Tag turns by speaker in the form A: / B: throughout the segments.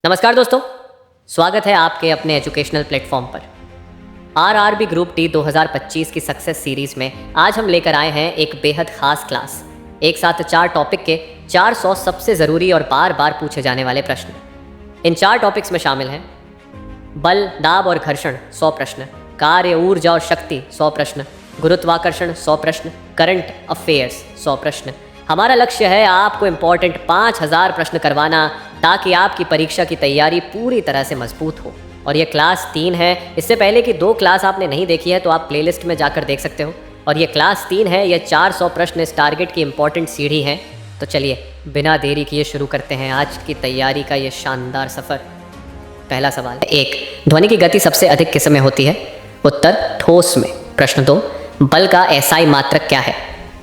A: नमस्कार दोस्तों, स्वागत है आपके अपने एजुकेशनल प्लेटफॉर्म पर। आरआरबी ग्रुप टी 2025 की सक्सेस सीरीज में आज हम लेकर आए हैं एक बेहद खास क्लास। एक साथ 4 टॉपिक के 400 सबसे ज़रूरी और बार बार पूछे जाने वाले प्रश्न। इन 4 टॉपिक्स में शामिल हैं बल, दाब और घर्षण 100 प्रश्न, कार्य, ऊर्जा और शक्ति 100 प्रश्न, गुरुत्वाकर्षण 100 प्रश्न, करंट अफेयर्स 100 प्रश्न। हमारा लक्ष्य है आपको इम्पोर्टेंट 5000 प्रश्न करवाना, ताकि आपकी परीक्षा की तैयारी पूरी तरह से मजबूत हो। और ये क्लास 3 है। इससे पहले की 2 क्लास आपने नहीं देखी है तो आप प्लेलिस्ट में जाकर देख सकते हो। और ये क्लास 3 है। ये 400 प्रश्न इस टारगेट की इम्पोर्टेंट सीढ़ी हैं। तो चलिए बिना देरी किए शुरू करते हैं आज की तैयारी का ये शानदार सफ़र। पहला सवाल 1, ध्वनि की गति सबसे अधिक किस में होती है? उत्तर ठोस में। प्रश्न 2, बल का एसआई मात्रक क्या है?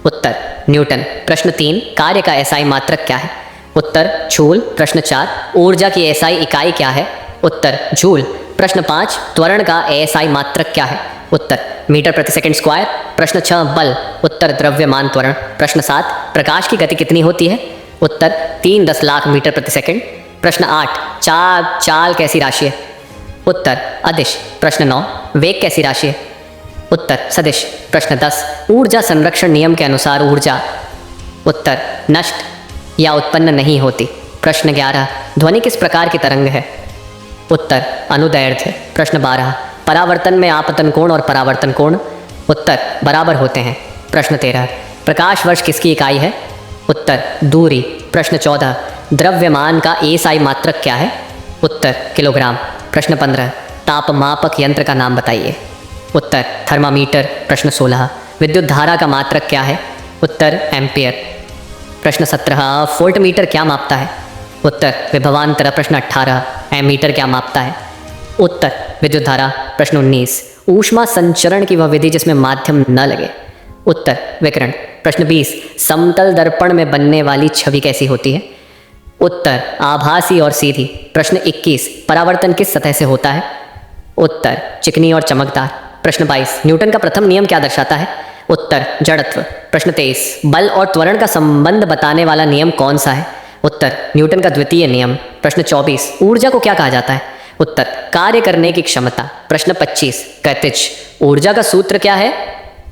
A: उत्तर न्यूटन। प्रश्न 3, कार्य का एसआई मात्रक क्या है? उत्तर जूल। प्रश्न 4, ऊर्जा की एसआई इकाई क्या है? उत्तर जूल। प्रश्न 5, त्वरण का एसआई मात्रक क्या है? उत्तर मीटर प्रति सेकंड स्क्वायर। प्रश्न 6, बल। उत्तर द्रव्यमान त्वरण। प्रश्न 7, प्रकाश की गति कितनी होती है? उत्तर 3 लाख मीटर प्रति सेकंड। प्रश्न 8, चाल कैसी राशि है? उत्तर अदिश। प्रश्न 9, वेग कैसी राशि है? उत्तर सदिश। प्रश्न 10, ऊर्जा संरक्षण नियम के अनुसार ऊर्जा उत्तर नष्ट या उत्पन्न नहीं होती। प्रश्न 11, ध्वनि किस प्रकार की तरंग है? उत्तर अनुदैर्ध्य। प्रश्न 12, परावर्तन में आपतन कोण और परावर्तन कोण उत्तर बराबर होते हैं। प्रश्न 13, प्रकाश वर्ष किसकी इकाई है? उत्तर दूरी। प्रश्न 14, द्रव्यमान का एसआई मात्रक क्या है? उत्तर किलोग्राम। प्रश्न 15, तापमापक यंत्र का नाम बताइए। उत्तर थर्मामीटर। प्रश्न 16, विद्युत धारा का मात्रक क्या है? उत्तर एम्पियर। प्रश्न 17, वोल्ट मीटर क्या मापता है? उत्तर विभवांतर। प्रश्न 18, एमीटर क्या मापता है? उत्तर विद्युत धारा। प्रश्न 19, ऊष्मा संचरण की वह विधि जिसमें माध्यम न लगे? उत्तर विकिरण। प्रश्न 20, समतल दर्पण में बनने वाली छवि कैसी होती है? उत्तर आभासी और सीधी। प्रश्न 21, परावर्तन किस सतह से होता है? उत्तर चिकनी और चमकदार। प्रश्न 22, न्यूटन का प्रथम नियम क्या दर्शाता है? उत्तर जड़त्व। प्रश्न 23, बल और त्वरण का संबंध बताने वाला नियम कौन सा है? उत्तर न्यूटन का द्वितीय नियम। प्रश्न 24, ऊर्जा को क्या कहा जाता है? उत्तर कार्य करने की क्षमता। प्रश्न 25, गतिज ऊर्जा का सूत्र क्या है?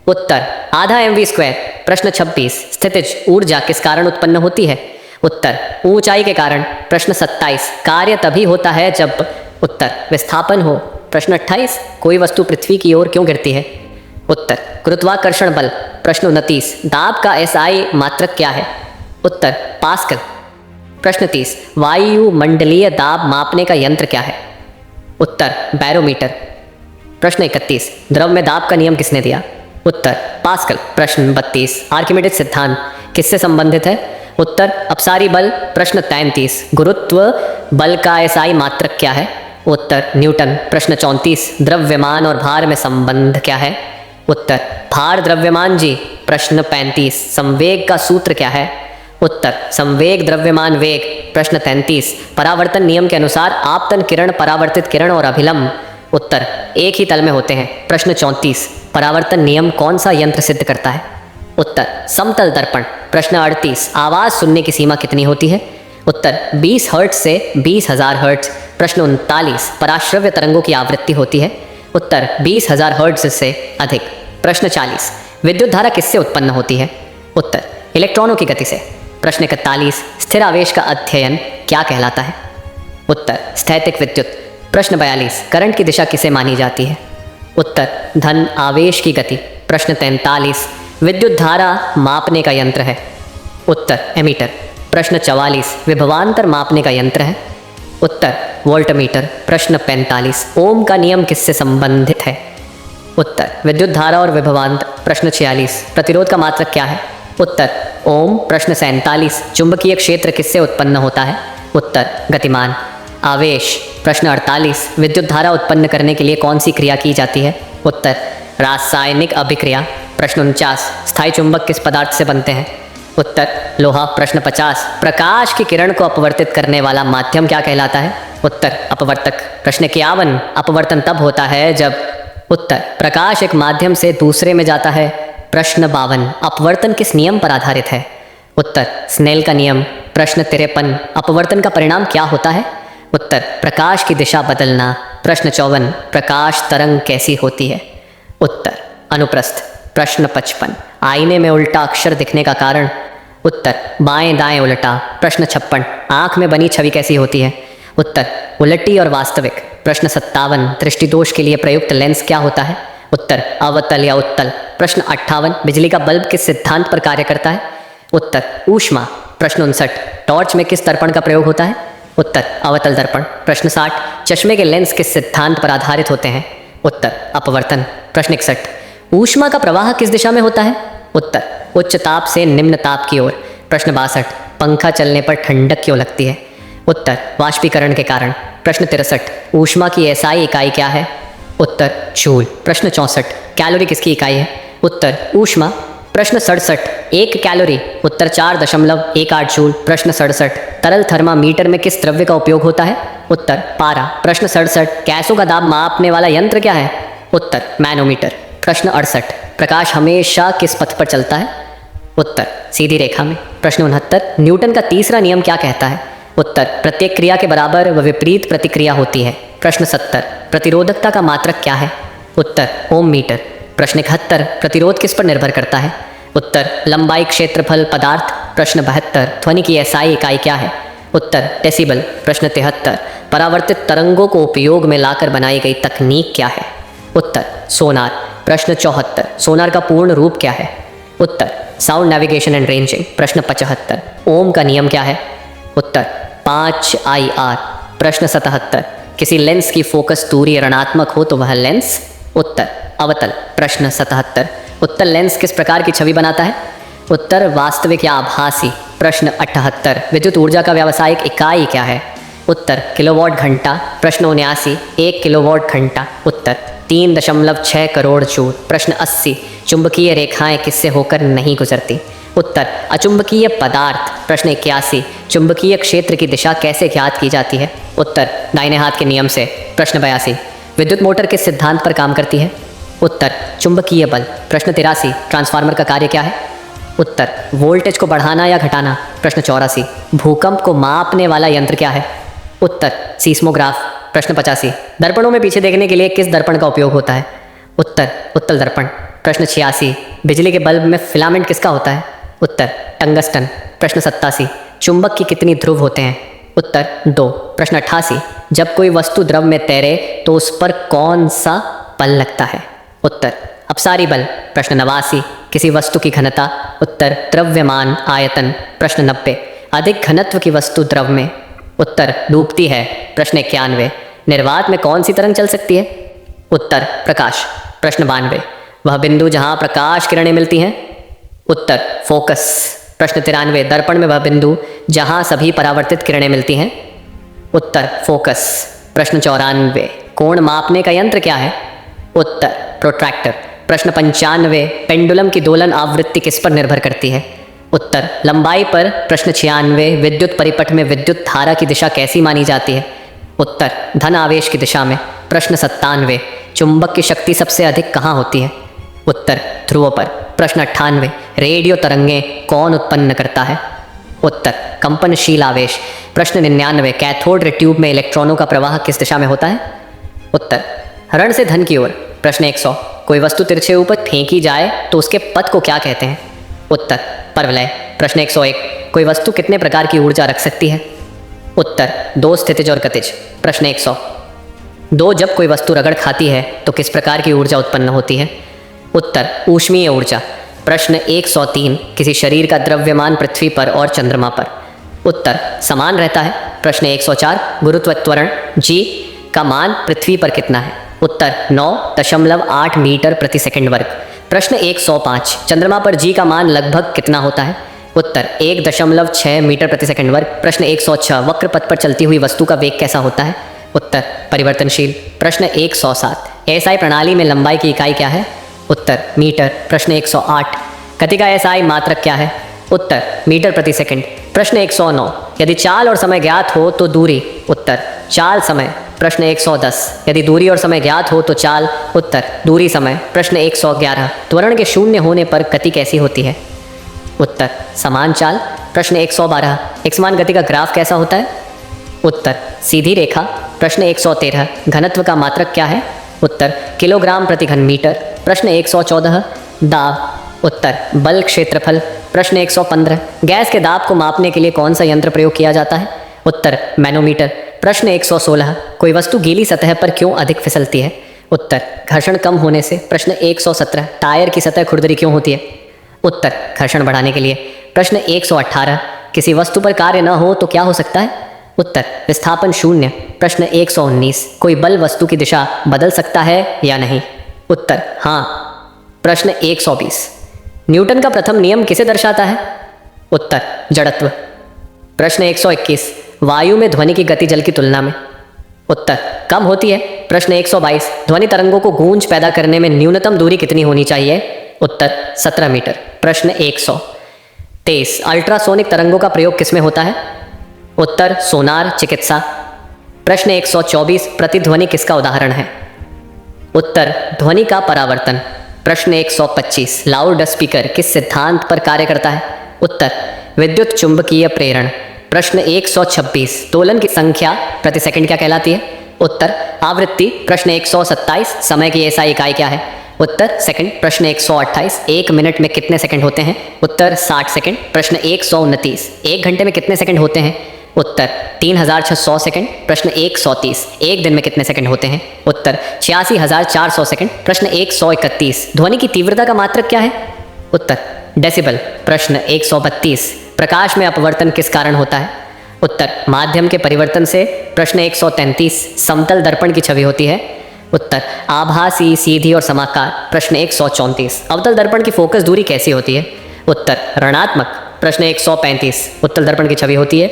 A: उत्तर आधा mv²। प्रश्न 26, स्थितिज ऊर्जा किस कारण उत्पन्न होती है? उत्तर ऊंचाई के कारण। प्रश्न 27, कार्य तभी होता है जब उत्तर विस्थापन हो। प्रश्न 28, कोई वस्तु पृथ्वी की ओर क्यों गिरती है? उत्तर गुरुत्वाकर्षण बल। प्रश्न 29, दाब का एसआई मात्रक क्या है? उत्तर पास्कल। प्रश्न 30, वायुमंडलीय दाब मापने का यंत्र क्या है? उत्तर बैरोमीटर। प्रश्न 31, द्रव में दाब का नियम किसने दिया? उत्तर पास्कल। प्रश्न 32, आर्किमिडीज सिद्धांत किससे संबंधित है? उत्तर अपसारी बल। प्रश्न 33, गुरुत्व बल का एसआई मात्रक क्या है? उत्तर न्यूटन। प्रश्न 34, द्रव्यमान और भार में संबंध क्या है? उत्तर भार द्रव्यमान जी। प्रश्न 35, संवेग का सूत्र क्या है? उत्तर संवेग द्रव्यमान वेग। प्रश्न 33, परावर्तन नियम के अनुसार आपतन किरण, परावर्तित किरण और अभिलंब उत्तर एक ही तल में होते हैं। प्रश्न 34, परावर्तन नियम कौन सा यंत्र सिद्ध करता है? उत्तर समतल दर्पण। प्रश्न 38, आवाज़ सुनने की सीमा कितनी होती है? उत्तर 20 हर्ट्ज से 20,000 हर्ट्ज। प्रश्न 39, पराश्रव्य तरंगों की आवृत्ति होती है? उत्तर 20,000 हर्ट्ज से अधिक। प्रश्न 40, विद्युत धारा किससे उत्पन्न होती है? उत्तर इलेक्ट्रॉनों की गति से। प्रश्न 41, स्थिर आवेश का अध्ययन क्या कहलाता है? उत्तर स्थैतिक विद्युत। प्रश्न 42, करंट की दिशा किसे मानी जाती है? उत्तर धन आवेश की गति। प्रश्न 43, विद्युत धारा मापने का यंत्र है? उत्तर एमीटर। प्रश्न 44, विभवांतर मापने का यंत्र है? उत्तर वोल्टमीटर। प्रश्न 45, ओम का नियम किससे संबंधित है? उत्तर विद्युत धारा और विभवांतर। प्रश्न 46, प्रतिरोध का मात्रक क्या है? उत्तर ओम। प्रश्न 47, चुंबकीय क्षेत्र किससे उत्पन्न होता है? उत्तर गतिमान आवेश। प्रश्न 48, विद्युत धारा उत्पन्न करने के लिए कौन सी क्रिया की जाती है? उत्तर रासायनिक अभिक्रिया। प्रश्न 49, स्थायी चुंबक किस पदार्थ से बनते हैं? उत्तर लोहा। प्रश्न 50, प्रकाश की किरण को अपवर्तित करने वाला माध्यम क्या कहलाता है? उत्तर अपवर्तक। प्रश्न 51, अपवर्तन तब होता है जब उत्तर प्रकाश एक माध्यम से दूसरे में जाता है। प्रश्न 52, अपवर्तन किस नियम पर आधारित है? उत्तर स्नेल का नियम। प्रश्न 53, अपवर्तन का परिणाम क्या होता है? उत्तर प्रकाश की दिशा बदलना। प्रश्न 54 प्रकाश तरंग कैसी होती है? उत्तर अनुप्रस्थ। प्रश्न 55 आईने में उल्टा अक्षर दिखने का कारण? उत्तर बाएं दाएं उल्टा। प्रश्न 56 आंख में बनी छवि कैसी होती है? उत्तर उलटी और वास्तविक। प्रश्न 57 दृष्टिदोष के लिए प्रयुक्त लेंस क्या होता है? उत्तर अवतल या उत्तल। प्रश्न 58 बिजली का बल्ब किस सिद्धांत पर कार्य करता है? उत्तर ऊष्मा। प्रश्न 59 टॉर्च में किस दर्पण का प्रयोग होता है? उत्तर अवतल दर्पण। प्रश्न 60 चश्मे के लेंस किस सिद्धांत पर आधारित होते हैं? उत्तर अपवर्तन। प्रश्न 61 ऊष्मा का प्रवाह किस दिशा में होता है? उत्तर उच्च ताप से निम्न ताप की ओर। प्रश्न 62 पंखा चलने पर ठंडक क्यों लगती है? उत्तर वाष्पीकरण के कारण। प्रश्न 63 ऊष्मा की एसआई इकाई क्या है? उत्तर जूल। प्रश्न 64 कैलोरी किसकी इकाई है? उत्तर ऊष्मा। प्रश्न 67 एक कैलोरी? उत्तर 4.18 जूल। प्रश्न 67 तरल थर्मामीटर में किस द्रव्य का उपयोग होता है? उत्तर पारा। प्रश्न 67 गैसों का दाब मापने वाला यंत्र क्या है? उत्तर मैनोमीटर। प्रश्न 68 प्रकाश हमेशा किस पथ पर चलता है? उत्तर सीधी रेखा में। प्रश्न 69 न्यूटन का तीसरा नियम क्या कहता है? उत्तर प्रत्येक क्रिया के बराबर व विपरीत प्रतिक्रिया होती है। प्रश्न 70 प्रतिरोधकता का मात्रक क्या है? उत्तर ओम मीटर। प्रश्न 71 प्रतिरोध किस पर निर्भर करता है? उत्तर लंबाई क्षेत्रफल पदार्थ। प्रश्न 72 ध्वनि की एसआई इकाई क्या है? उत्तर डेसिबल। प्रश्न 73 परावर्तित तरंगों को उपयोग में लाकर बनाई गई तकनीक क्या है? उत्तर सोनार। प्रश्न 74 सोनार का पूर्ण रूप क्या है? उत्तर साउंड नेविगेशन एंड रेंजिंग। प्रश्न 75 ओम का नियम क्या है? उत्तर 5IR। प्रश्न 77 किसी लेंस की फोकस दूरी ऋणात्मक हो तो वह लेंस? उत्तर अवतल। प्रश्न 77 उत्तल लेंस किस प्रकार की छवि बनाता है? उत्तर वास्तविक या आभासी। प्रश्न 78 विद्युत ऊर्जा का व्यावसायिक इकाई क्या है? उत्तर किलोवाट घंटा। प्रश्न 79 1 किलोवाट घंटा। उत्तर 3.6 करोड़ जूल। प्रश्न 80 चुंबकीय रेखाएं किससे होकर नहीं गुजरती? उत्तर अचुंबकीय पदार्थ। प्रश्न 81 चुंबकीय क्षेत्र की दिशा कैसे ज्ञात की जाती है? उत्तर दाहिने हाथ के नियम से। प्रश्न 82 विद्युत मोटर किस सिद्धांत पर काम करती है? उत्तर चुंबकीय बल। प्रश्न 83 ट्रांसफार्मर का कार्य क्या है? उत्तर वोल्टेज को बढ़ाना या घटाना। प्रश्न 84 भूकंप को मापने वाला यंत्र क्या है? उत्तर सीस्मोग्राफ। प्रश्न 85 दर्पणों में पीछे देखने के लिए किस दर्पण का उपयोग होता है? उत्तर उत्तल दर्पण। प्रश्न 86 बिजली के बल्ब में फिलामेंट किसका होता है? उत्तर टंगस्टन। प्रश्न 87 चुंबक की कितनी ध्रुव होते हैं? उत्तर 2। प्रश्न 88 जब कोई वस्तु द्रव में तैरे तो उस पर कौन सा बल लगता है? उत्तर अपसारी बल। प्रश्न 89 किसी वस्तु की घनता? उत्तर द्रव्यमान आयतन। प्रश्न 90 अधिक घनत्व की वस्तु द्रव में? उत्तर डूबती है। प्रश्न 91 निर्वात में कौन सी तरंग चल सकती है? उत्तर प्रकाश। प्रश्न 92 वह बिंदु जहाँ प्रकाश किरणें मिलती हैं? उत्तर फोकस। प्रश्न 93 दर्पण में वह बिंदु जहाँ सभी परावर्तित किरणें मिलती हैं? उत्तर फोकस। प्रश्न 94 कोण मापने का यंत्र क्या है? उत्तर प्रोट्रैक्टर। प्रश्न 95 पेंडुलम की दोलन आवृत्ति किस पर निर्भर करती है? उत्तर लंबाई पर। प्रश्न 96 विद्युत परिपथ में विद्युत धारा की दिशा कैसी मानी जाती है? उत्तर धन आवेश की दिशा में। प्रश्न 97 चुंबक की शक्ति सबसे अधिक कहाँ होती है? उत्तर ध्रुवों पर। प्रश्न 98 रेडियो तरंगें कौन उत्पन्न करता है? उत्तर कंपनशील आवेश। प्रश्न 99 कैथोड रे ट्यूब में इलेक्ट्रॉनों का प्रवाह किस दिशा में होता है? उत्तर ऋण से धन की ओर। प्रश्न 100 कोई वस्तु तिरछे ऊपर फेंकी जाए तो उसके पथ को क्या कहते हैं? उत्तर परवलय। प्रश्न 101 कोई वस्तु कितने प्रकार की ऊर्जा रख सकती है? उत्तर 2 स्थितिज और गतिज। प्रश्न 102 जब कोई वस्तु रगड़ खाती है तो किस प्रकार की ऊर्जा उत्पन्न होती है? उत्तर ऊष्मीय ऊर्जा। प्रश्न 103 किसी शरीर का द्रव्यमान पृथ्वी पर और चंद्रमा पर? उत्तर समान रहता है। प्रश्न 104 गुरुत्व त्वरण जी का मान पृथ्वी पर कितना है? उत्तर 9.8 मीटर प्रति सेकंड वर्ग। प्रश्न 105 चंद्रमा पर जी का मान लगभग कितना होता है? उत्तर 1.6 मीटर प्रति सेकंड वर्ग। प्रश्न 106 वक्र पथ पर चलती हुई वस्तु का वेग कैसा होता है? उत्तर परिवर्तनशील। प्रश्न 107 एसआई प्रणाली में लंबाई की इकाई क्या है? उत्तर मीटर। प्रश्न 108 गति का एसआई मात्रक क्या है? उत्तर मीटर प्रति सेकंड। प्रश्न 109 यदि चाल और समय ज्ञात हो तो दूरी? उत्तर चाल समय। प्रश्न 110 यदि दूरी और समय ज्ञात हो तो चाल? उत्तर दूरी समय। प्रश्न 111 त्वरण के शून्य होने पर गति कैसी होती है? उत्तर समान चाल। प्रश्न 112 एकसमान गति का ग्राफ कैसा होता है? उत्तर सीधी रेखा। प्रश्न 113 घनत्व का मात्रक क्या है? उत्तर किलोग्राम प्रति घन मीटर। प्रश्न 114 दाब। उत्तर बल क्षेत्रफल। प्रश्न 115 गैस के दाब को मापने के लिए कौन सा यंत्र प्रयोग किया जाता है? उत्तर मैनोमीटर। प्रश्न 116 कोई वस्तु गीली सतह पर क्यों अधिक फिसलती है? उत्तर घर्षण कम होने से। प्रश्न 117 टायर की सतह खुरदरी क्यों होती है? उत्तर घर्षण बढ़ाने के लिए। प्रश्न 118 किसी वस्तु पर कार्य न हो तो क्या हो सकता है? उत्तर विस्थापन शून्य। प्रश्न 119 कोई बल वस्तु की दिशा बदल सकता है या नहीं? उत्तर हाँ। प्रश्न 120 न्यूटन का प्रथम नियम किसे दर्शाता है? उत्तर जड़त्व। प्रश्न 121 वायु में ध्वनि की गति जल की तुलना में उत्तर कम होती है। प्रश्न 122 ध्वनि तरंगों को गूंज पैदा करने में न्यूनतम दूरी कितनी होनी चाहिए? उत्तर 17 मीटर। प्रश्न 123 अल्ट्रासोनिक तरंगों का प्रयोग किसमें होता है? उत्तर सोनार चिकित्सा। प्रश्न 124 प्रतिध्वनि किसका उदाहरण है? उत्तर ध्वनि का परावर्तन। प्रश्न 125 लाउड स्पीकर किस सिद्धांत पर कार्य करता है? उत्तर विद्युत चुंबकीय प्रेरण। प्रश्न 126 दोलन की संख्या प्रति सेकंड क्या कहलाती है? उत्तर आवृत्ति। प्रश्न 127 समय की एसआई इकाई क्या है? उत्तर सेकंड। प्रश्न 128 एक मिनट में कितने सेकंड होते हैं? उत्तर 60 सेकंड। प्रश्न 129 एक घंटे में कितने सेकंड होते हैं? उत्तर 3600 सेकंड। प्रश्न 130 एक दिन में कितने सेकंड होते हैं? उत्तर 86400 सेकंड। प्रश्न 131 ध्वनि की तीव्रता का मात्रक क्या है? उत्तर डेसिबल। प्रश्न 132 प्रकाश में अपवर्तन किस कारण होता है? उत्तर माध्यम के परिवर्तन से। प्रश्न 133 समतल दर्पण की छवि होती है? उत्तर आभासी, सीधी और समाकार। प्रश्न 134 अवतल दर्पण की फोकस दूरी कैसी होती है? उत्तर ऋणात्मक। प्रश्न 135 उत्तल दर्पण की छवि होती है?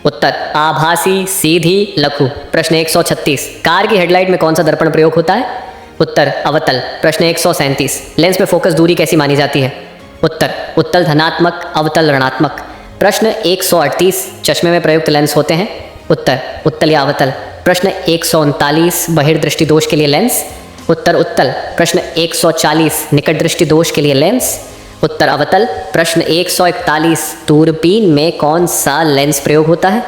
A: उत्तर आभासी, सीधी, लघु। प्रश्न 136 कार की हेडलाइट में कौन सा दर्पण प्रयोग होता है? उत्तर अवतल। प्रश्न 137 लेंस में फोकस दूरी कैसी मानी जाती है? उत्तर उत्तल धनात्मक, अवतल ऋणात्मक। प्रश्न 138 चश्मे में प्रयुक्त लेंस होते हैं? उत्तर उत्तल या अवतल। प्रश्न 139 बहिर्दृष्टि दोष के लिए लेंस? उत्तर उत्तल। प्रश्न 140 निकट दृष्टि दोष के लिए लेंस? उत्तर अवतल। प्रश्न 141 दूरबीन में कौन सा लेंस प्रयोग होता है?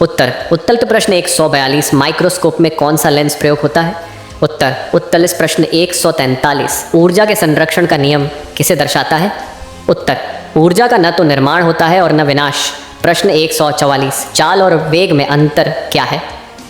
A: उत्तर उत्तल। तो प्रश्न 142 माइक्रोस्कोप में कौन सा लेंस प्रयोग होता है? उत्तर उत्तल। इस प्रश्न 143 ऊर्जा के संरक्षण का नियम किसे दर्शाता है? उत्तर ऊर्जा का न तो निर्माण होता है और न विनाश। प्रश्न 144 चाल और वेग में अंतर क्या है?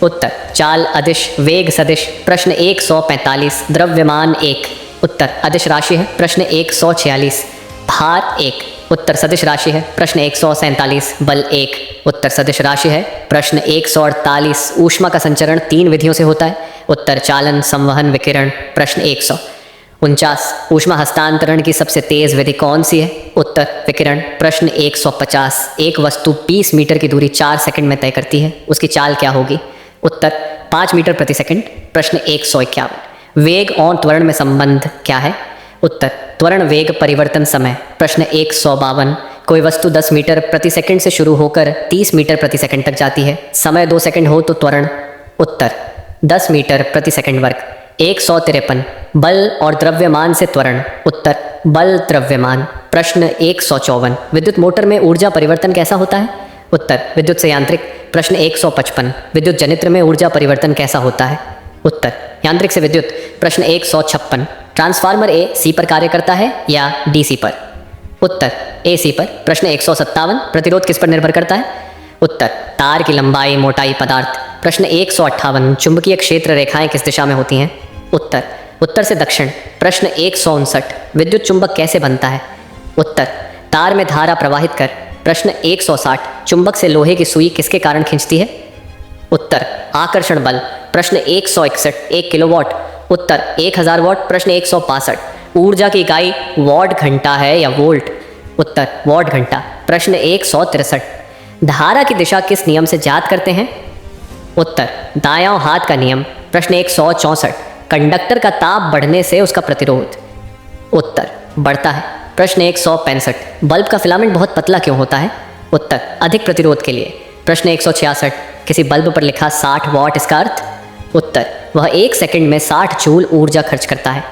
A: उत्तर चाल अदिश, वेग सदिश। प्रश्न 145 द्रव्यमान एक। उत्तर अदिश राशि है। प्रश्न 146 भार एक। उत्तर सदिश राशि है। प्रश्न 147 बल एक। उत्तर सदिश राशि है। प्रश्न 148 ऊष्मा का संचरण 3 विधियों से होता है? उत्तर चालन, संवहन, विकिरण। प्रश्न 149 ऊष्मा हस्तांतरण की सबसे तेज विधि कौन सी है? उत्तर विकिरण। प्रश्न 150 एक वस्तु 20 मीटर की दूरी 4 सेकंड में तय करती है, उसकी चाल क्या होगी? उत्तर 5 मीटर प्रति सेकंड। प्रश्न 151 वेग और त्वरण में संबंध क्या है? उत्तर त्वरण वेग परिवर्तन समय। प्रश्न 152 कोई वस्तु 10 मीटर प्रति सेकंड से शुरू होकर 30 मीटर प्रति सेकंड तक जाती है, समय 2 सेकंड हो तो त्वरण? उत्तर 10 मीटर प्रति सेकंड वर्ग। 153 बल और द्रव्यमान से त्वरण? उत्तर बल द्रव्यमान। प्रश्न 154 विद्युत मोटर में ऊर्जा परिवर्तन कैसा होता है? उत्तर विद्युत से यांत्रिक। प्रश्न 155 विद्युत जनित्र में ऊर्जा परिवर्तन कैसा होता है? उत्तर यांत्रिक से विद्युत। प्रश्न 156 ट्रांसफार्मर ए सी पर कार्य करता है या डीसी पर? उत्तर ए सी पर। प्रश्न 157 प्रतिरोध किस पर निर्भर करता है? उत्तर तार की लंबाई, मोटाई, पदार्थ। प्रश्न 158 चुंबकीय क्षेत्र रेखाएं किस दिशा में होती हैं? उत्तर उत्तर से दक्षिण। प्रश्न 159 विद्युत चुंबक कैसे बनता है? उत्तर तार में धारा प्रवाहित कर। प्रश्न 160 चुंबक से लोहे की सुई किसके कारण खींचती है? उत्तर आकर्षण बल। प्रश्न 161 1 किलोवाट। उत्तर 1000 वाट। प्रश्न 165 ऊर्जा की इकाई वॉट घंटा है या वोल्ट? उत्तर वॉट घंटा। प्रश्न 163 धारा की दिशा किस नियम से ज्ञात करते हैं? उत्तर दायां हाथ का नियम। प्रश्न 164 कंडक्टर का ताप बढ़ने से उसका प्रतिरोध? उत्तर बढ़ता है। प्रश्न 165 बल्ब का फिलामेंट बहुत पतला क्यों होता है? उत्तर अधिक प्रतिरोध के लिए। प्रश्न 166 किसी बल्ब पर लिखा 60 वाट इसका अर्थ? उत्तर वह 1 सेकंड में 60 जूल ऊर्जा खर्च करता है।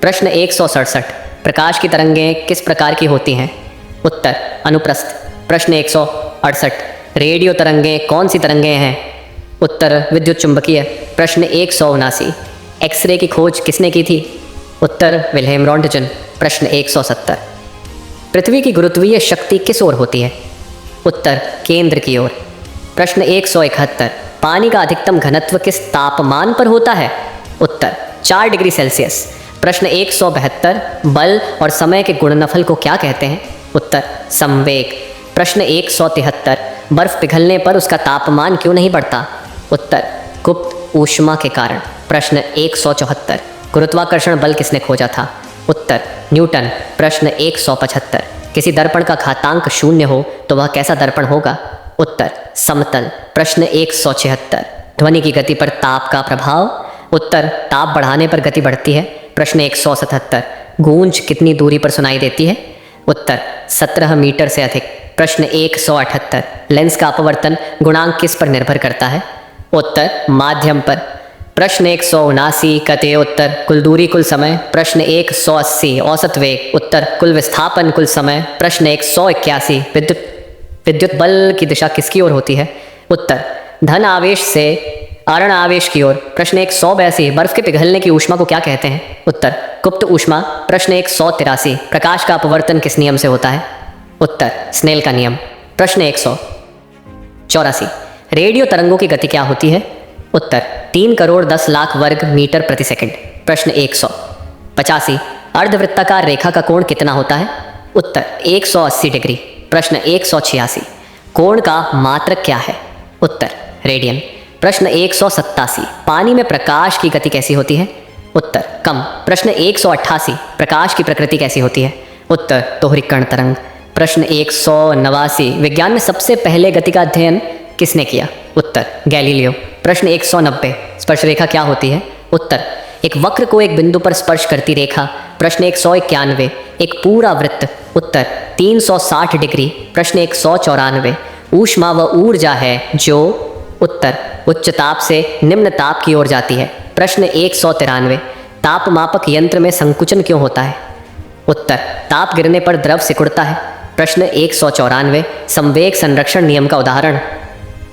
A: प्रश्न 167 प्रकाश की तरंगें किस प्रकार की होती हैं? उत्तर अनुप्रस्थ। प्रश्न 168 रेडियो तरंगें कौन सी तरंगें हैं? उत्तर विद्युत चुंबकीय। प्रश्न 179। एक्सरे की खोज किसने की थी? उत्तर विल्हेम रॉन्टजन। प्रश्न 170। पृथ्वी की गुरुत्वीय शक्ति किस ओर होती है? उत्तर केंद्र की ओर। प्रश्न 171। पानी का अधिकतम घनत्व किस तापमान पर होता है? उत्तर 4 डिग्री सेल्सियस। प्रश्न 172। बल और समय के गुणनफल को क्या कहते हैं? उत्तर संवेग। प्रश्न 173। बर्फ पिघलने पर उसका तापमान क्यों नहीं बढ़ता? उत्तर गुप्त ऊष्मा के कारण। प्रश्न 174। गुरुत्वाकर्षण बल किसने खोजा था? उत्तर न्यूटन। प्रश्न 175। किसी दर्पण का घातांक 0 हो तो वह कैसा दर्पण होगा? उत्तर समतल। प्रश्न 176। ध्वनि की गति पर ताप का प्रभाव? उत्तर ताप बढ़ाने पर गति बढ़ती है। प्रश्न 177। गूंज कितनी दूरी पर सुनाई देती है? उत्तर 17 मीटर से अधिक। प्रश्न 178। लेंस का अपवर्तन गुणांक किस पर निर्भर करता है? उत्तर माध्यम पर। प्रश्न 179। कते उत्तर कुल दूरी कुल समय। प्रश्न 180। औसत वेग। उत्तर कुल विस्थापन कुल समय। प्रश्न 181। विद्युत बल की दिशा किसकी ओर होती है? उत्तर धन आवेश से ऋण आवेश की ओर। प्रश्न 182। बर्फ के पिघलने की ऊष्मा को क्या कहते हैं? उत्तर गुप्त ऊष्मा। प्रश्न 183। प्रकाश का अपवर्तन किस नियम से होता है? उत्तर स्नेल का नियम। प्रश्न 184। रेडियो तरंगों की गति क्या होती है? उत्तर 3 करोड़ 10 लाख वर्ग मीटर प्रति सेकंड। प्रश्न 185। अर्धवृत्ताकार रेखा का कोण कितना होता है? उत्तर 180 डिग्री। प्रश्न 186। कोण का मात्रक क्या है? उत्तर रेडियन। प्रश्न 187। पानी में प्रकाश की गति कैसी होती है? उत्तर कम। प्रश्न 188। प्रकाश की प्रकृति कैसी होती है? उत्तर दोहरीकरण तरंग। प्रश्न 189। विज्ञान में सबसे पहले गति का अध्ययन किसने किया? उत्तर गैलीलियो। प्रश्न 190। स्पर्श रेखा क्या होती है? उत्तर एक वक्र को एक बिंदु पर स्पर्श करती रेखा। प्रश्न 191। एक पूरा वृत्त। उत्तर 360 डिग्री। प्रश्न 194। ऊष्मा व ऊर्जा है जो उत्तर उच्च ताप से निम्न ताप की ओर जाती है। प्रश्न 193। तापमापक यंत्र में संकुचन क्यों होता है? उत्तर ताप गिरने पर द्रव सिकुड़ता है। प्रश्न 194। संवेग संरक्षण नियम का उदाहरण?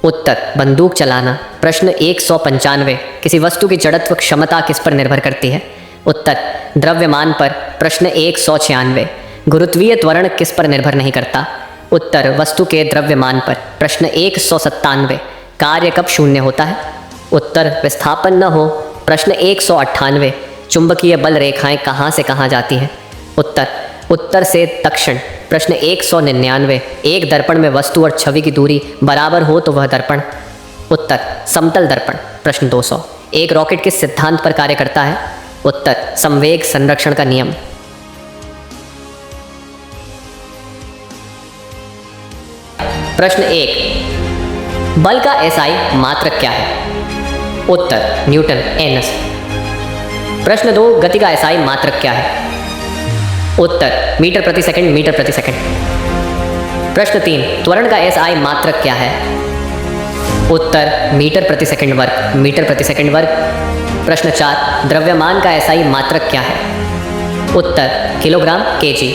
A: उत्तर बंदूक चलाना। प्रश्न 195। किसी वस्तु की जड़त्व क्षमता किस पर निर्भर करती है? उत्तर द्रव्यमान पर। प्रश्न 196। गुरुत्वीय त्वरण किस पर निर्भर नहीं करता? उत्तर वस्तु के द्रव्यमान पर। प्रश्न 197। कार्य कब शून्य होता है? उत्तर विस्थापन न हो। प्रश्न 198। चुंबकीय बल रेखाएं कहाँ से कहाँ जाती हैं? उत्तर उत्तर से दक्षिण। प्रश्न 199। एक दर्पण में वस्तु और छवि की दूरी बराबर हो तो वह दर्पण? उत्तर समतल दर्पण। प्रश्न 200। एक रॉकेट किस सिद्धांत पर कार्य करता है? उत्तर संवेग संरक्षण का नियम। प्रश्न 1। बल का एसआई मात्रक क्या है? उत्तर न्यूटन एनस। प्रश्न 2। गति का एसआई मात्रक क्या है? उत्तर मीटर प्रति सेकंड मीटर प्रति सेकंड। प्रश्न 3। त्वरण का एसआई मात्रक क्या है? उत्तर मीटर प्रति सेकंड वर्ग मीटर प्रति सेकंड वर्ग। प्रश्न 4। द्रव्यमान का एसआई मात्रक क्या है? उत्तर किलोग्राम केजी।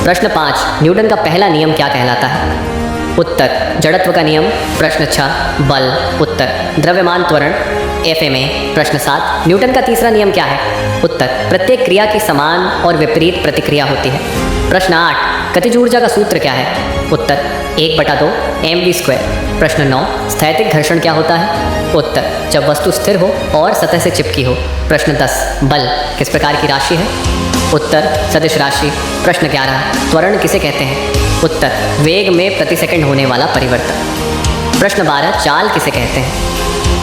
A: प्रश्न 5। न्यूटन का पहला नियम क्या कहलाता है? उत्तर जड़त्व का नियम। प्रश्न 6। बल। उत्तर द्रव्यमान त्वरण FMA। प्रश्न 7। न्यूटन का तीसरा नियम क्या है? उत्तर प्रत्येक क्रिया की समान और विपरीत प्रतिक्रिया होती है। प्रश्न 8। गतिज ऊर्जा का सूत्र क्या है? उत्तर 1/2 mv²। प्रश्न 9। स्थैतिक घर्षण क्या होता है? उत्तर जब वस्तु स्थिर हो और सतह से चिपकी हो। प्रश्न 10। बल किस प्रकार की राशि है? उत्तर सदिश राशि। प्रश्न 11। त्वरण किसे कहते हैं? उत्तर वेग में प्रति सेकंड होने वाला परिवर्तन। प्रश्न 12। चाल किसे कहते हैं?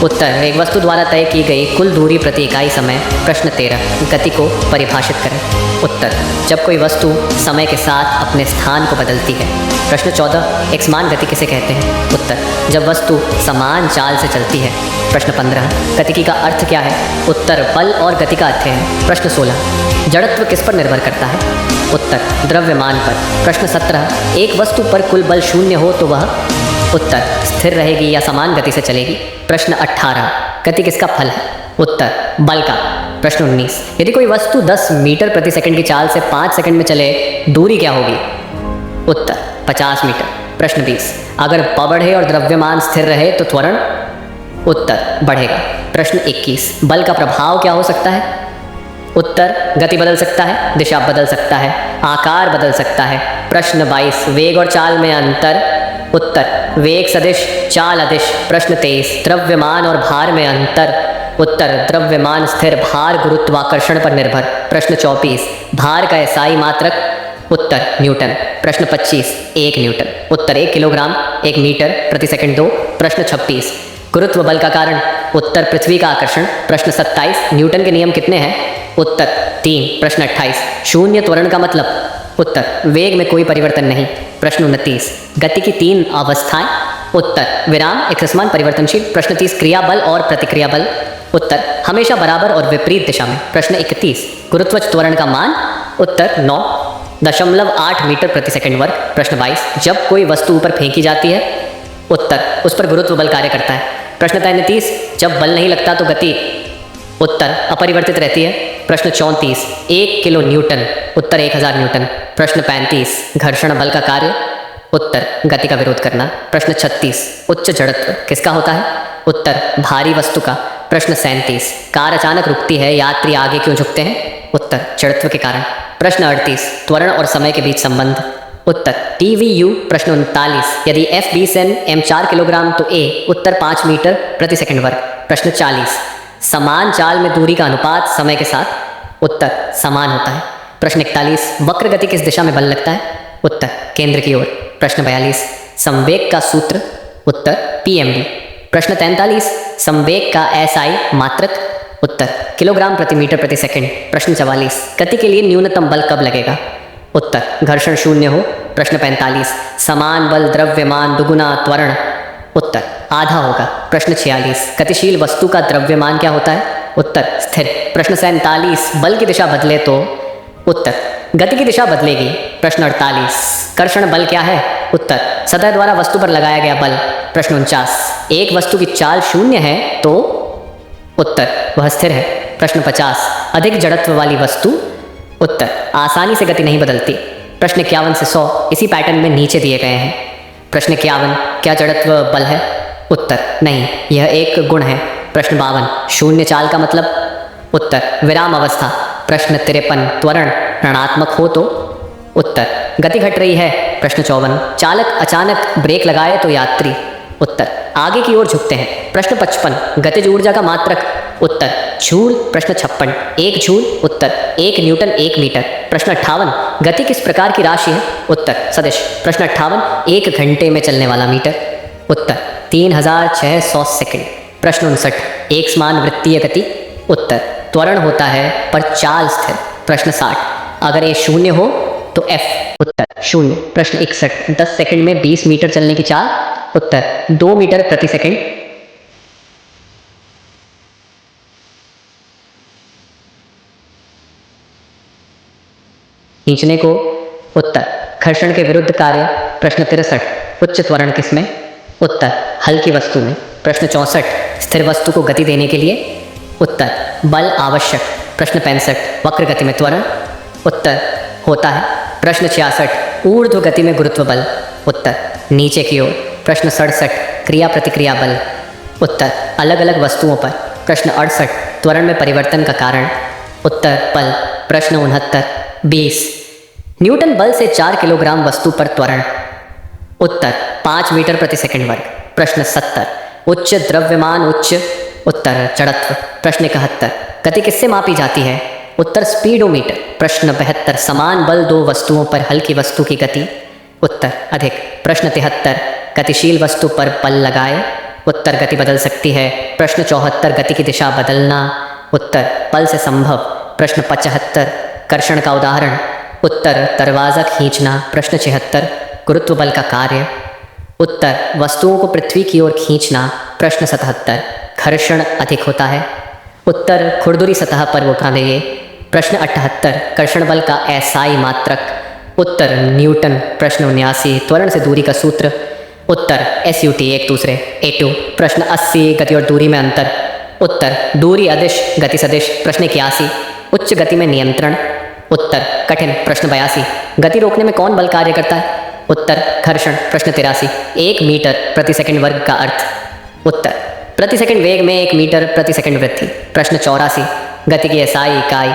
A: उत्तर एक वस्तु द्वारा तय की गई कुल दूरी प्रति इकाई समय। प्रश्न 13। गति को परिभाषित करें। उत्तर जब कोई वस्तु समय के साथ अपने स्थान को बदलती है। प्रश्न 14। एकसमान गति किसे कहते हैं? उत्तर जब वस्तु समान चाल से चलती है। प्रश्न 15। गतिकी का अर्थ क्या है? उत्तर बल और गति का अध्ययन। प्रश्न 16। जड़त्व किस पर निर्भर करता है? उत्तर द्रव्यमान पर। प्रश्न 17। एक वस्तु पर कुल बल 0 हो तो वह? उत्तर स्थिर रहेगी या समान गति से चलेगी। प्रश्न 18। गति किसका फल है? उत्तर बल का। प्रश्न 19। यदि कोई वस्तु 10 मीटर प्रति सेकंड की चाल से 5 सेकंड में चले, दूरी क्या होगी? उत्तर 50 मीटर। प्रश्न 20। अगर बल बढ़े और द्रव्यमान स्थिर रहे तो त्वरण? उत्तर बढ़ेगा। प्रश्न 21, बल का प्रभाव क्या हो सकता है? उत्तर गति बदल सकता है, दिशा बदल सकता है, आकार बदल सकता है। प्रश्न 22, वेग और चाल में अंतर। उत्तर वेग सदिश चाल अदिश। प्रश्न 23, द्रव्यमान और भार में अंतर। उत्तर द्रव्यमान स्थिर, भार गुरुत्वाकर्षण पर निर्भर। प्रश्न 24, भार का एसआई मात्रक। उत्तर न्यूटन। प्रश्न 25, 1 न्यूटन। उत्तर 1 किलोग्राम 1 मीटर प्रति सेकंड 2। प्रश्न 26, गुरुत्व बल का कारण। उत्तर पृथ्वी का आकर्षण। प्रश्न 27, न्यूटन के नियम कितने हैं? उत्तर 3। प्रश्न 28, शून्य त्वरण का मतलब। उत्तर वेग में कोई परिवर्तन नहीं। प्रश्न 29, गति की 3 अवस्थाएं। उत्तर विराम, एक समान, परिवर्तनशील। प्रश्न 30, क्रिया बल और प्रतिक्रिया बल। उत्तर हमेशा बराबर और विपरीत दिशा में। प्रश्न 31, गुरुत्व त्वरण का मान। उत्तर 9.8 मीटर प्रति सेकंड वर्ग। प्रश्न 22, जब कोई वस्तु ऊपर फेंकी जाती है। उत्तर उस पर गुरुत्व बल कार्य करता है। प्रश्न 33, जब बल नहीं लगता तो गति। उत्तर अपरिवर्तित रहती है। प्रश्न 34, 1 किलो न्यूटन। उत्तर 1000 न्यूटन। प्रश्न 35, घर्षण बल का कार्य। उत्तर गति का विरोध करना। प्रश्न 36, उच्च जड़त्व किसका होता है? उत्तर भारी वस्तु का। प्रश्न 37, कार अचानक रुकती है, यात्री आगे क्यों झुकते हैं? उत्तर जड़त्व के कारण। प्रश्न 38, त्वरण और समय के बीच संबंध। उत्तर TVU। प्रश्न 39, यदि F 20 N M 4 किलोग्राम तो A। उत्तर 5 मीटर प्रति सेकंड वर्ग। प्रश्न 40, समान चाल में दूरी का अनुपात समय के साथ। उत्तर समान होता है। प्रश्न 41, वक्र गति किस दिशा में बल लगता है? उत्तर केंद्र की ओर। प्रश्न 42, संवेग का सूत्र। उत्तर PMV। प्रश्न 43, संवेग का SI मात्रक। उत्तर किलोग्राम प्रति मीटर प्रति सेकंड। प्रश्न 44, गति के लिए न्यूनतम बल कब लगेगा? उत्तर घर्षण शून्य हो। प्रश्न 45, समान बल द्रव्यमान दुगुना त्वरण। उत्तर आधा होगा। प्रश्न 46, गतिशील वस्तु का द्रव्यमान क्या होता है? उत्तर स्थिर। प्रश्न 47, बल की दिशा बदले तो। उत्तर गति की दिशा बदलेगी। प्रश्न 48, कर्षण बल क्या है? उत्तर सतह द्वारा वस्तु पर लगाया गया बल। प्रश्न 49, एक वस्तु की चाल शून्य है तो। उत्तर वह स्थिर है। प्रश्न 50, अधिक जड़त्व वाली वस्तु। उत्तर आसानी से गति नहीं बदलती। प्रश्न 51 से 100 इसी पैटर्न में नीचे दिए गए हैं। प्रश्न 51, क्या जड़त्व बल है? उत्तर नहीं, यह एक गुण है। प्रश्न 52, शून्य चाल का मतलब। उत्तर विराम अवस्था। प्रश्न 53, त्वरण ऋणात्मक हो तो। उत्तर गति घट रही है। प्रश्न 54, चालक अचानक ब्रेक लगाए तो यात्री। उत्तर आगे की ओर झुकते हैं। प्रश्न 55, गतिज ऊर्जा का मात्रक। उत्तर जूल। प्रश्न 56, 1 जूल। उत्तर 1 न्यूटन 1 मीटर। प्रश्न 58, गति किस प्रकार की राशि है? उत्तर सदिश। प्रश्न 58, 1 घंटे में चलने वाला मीटर। उत्तर 3600 सेकंड। प्रश्न 59, एक समान वृत्तीय गति। उत्तर त्वरण होता है पर चाल स्थिर। प्रश्न 60, अगर ये शून्य हो तो F। उत्तर 0। प्रश्न 61, 10 सेकंड में 20 मीटर चलने की चाल। उत्तर 2 मीटर प्रति सेकंड। खींचने को। उत्तर घर्षण के विरुद्ध कार्य। प्रश्न 63, उच्च त्वरण किसमें? उत्तर हल्की वस्तु में। प्रश्न 64, स्थिर वस्तु को गति देने के लिए। उत्तर बल आवश्यक। प्रश्न 65, वक्र गति में त्वरण। उत्तर होता है। प्रश्न 66, ऊर्ध्व गति में गुरुत्व बल। उत्तर नीचे की ओर। प्रश्न 67, क्रिया प्रतिक्रिया बल। उत्तर अलग अलग वस्तुओं पर। प्रश्न 68, त्वरण में परिवर्तन का कारण। उत्तर बल। प्रश्न 69, 20, न्यूटन बल से 4 किलोग्राम वस्तु पर त्वरण। उत्तर 5 मीटर प्रति सेकंड वर्ग। प्रश्न 70, उच्च द्रव्यमान उच्च। उत्तर जड़त्व। प्रश्न 71, गति किससे मापी जाती है? उत्तर स्पीडोमीटर। प्रश्न 72, समान बल 2 वस्तुओं पर हल्की वस्तु की गति। उत्तर अधिक। प्रश्न 73, गतिशील वस्तु पर बल लगाए। उत्तर गति बदल सकती है। प्रश्न 74, गति की दिशा बदलना। उत्तर बल से संभव। प्रश्न 75, कर्षण का उदाहरण। उत्तर दरवाज़ा खींचना। प्रश्न 76, गुरुत्व बल का कार्य। उत्तर वस्तुओं को पृथ्वी की ओर खींचना। प्रश्न 77, घर्षण अधिक होता है। उत्तर खुरदुरी सतह पर उठाने। प्रश्न 78, कर्षण बल का SI मात्रक। उत्तर न्यूटन। प्रश्न 79, त्वरण से दूरी का सूत्र। उत्तर SUT एक दूसरे A2। प्रश्न 80, गति और दूरी में अंतर। उत्तर दूरी अदिश गति सदिश। प्रश्न 81, उच्च गति में नियंत्रण। उत्तर कठिन। प्रश्न 82, गति रोकने में कौन बल कार्य करता है? उत्तर घर्षण। प्रश्न 83, 1 मीटर प्रति सेकंड वर्ग का अर्थ। उत्तर प्रति सेकंड वेग में 1 मीटर प्रति सेकंड वृद्धि। प्रश्न 84, गति की एसआई इकाई।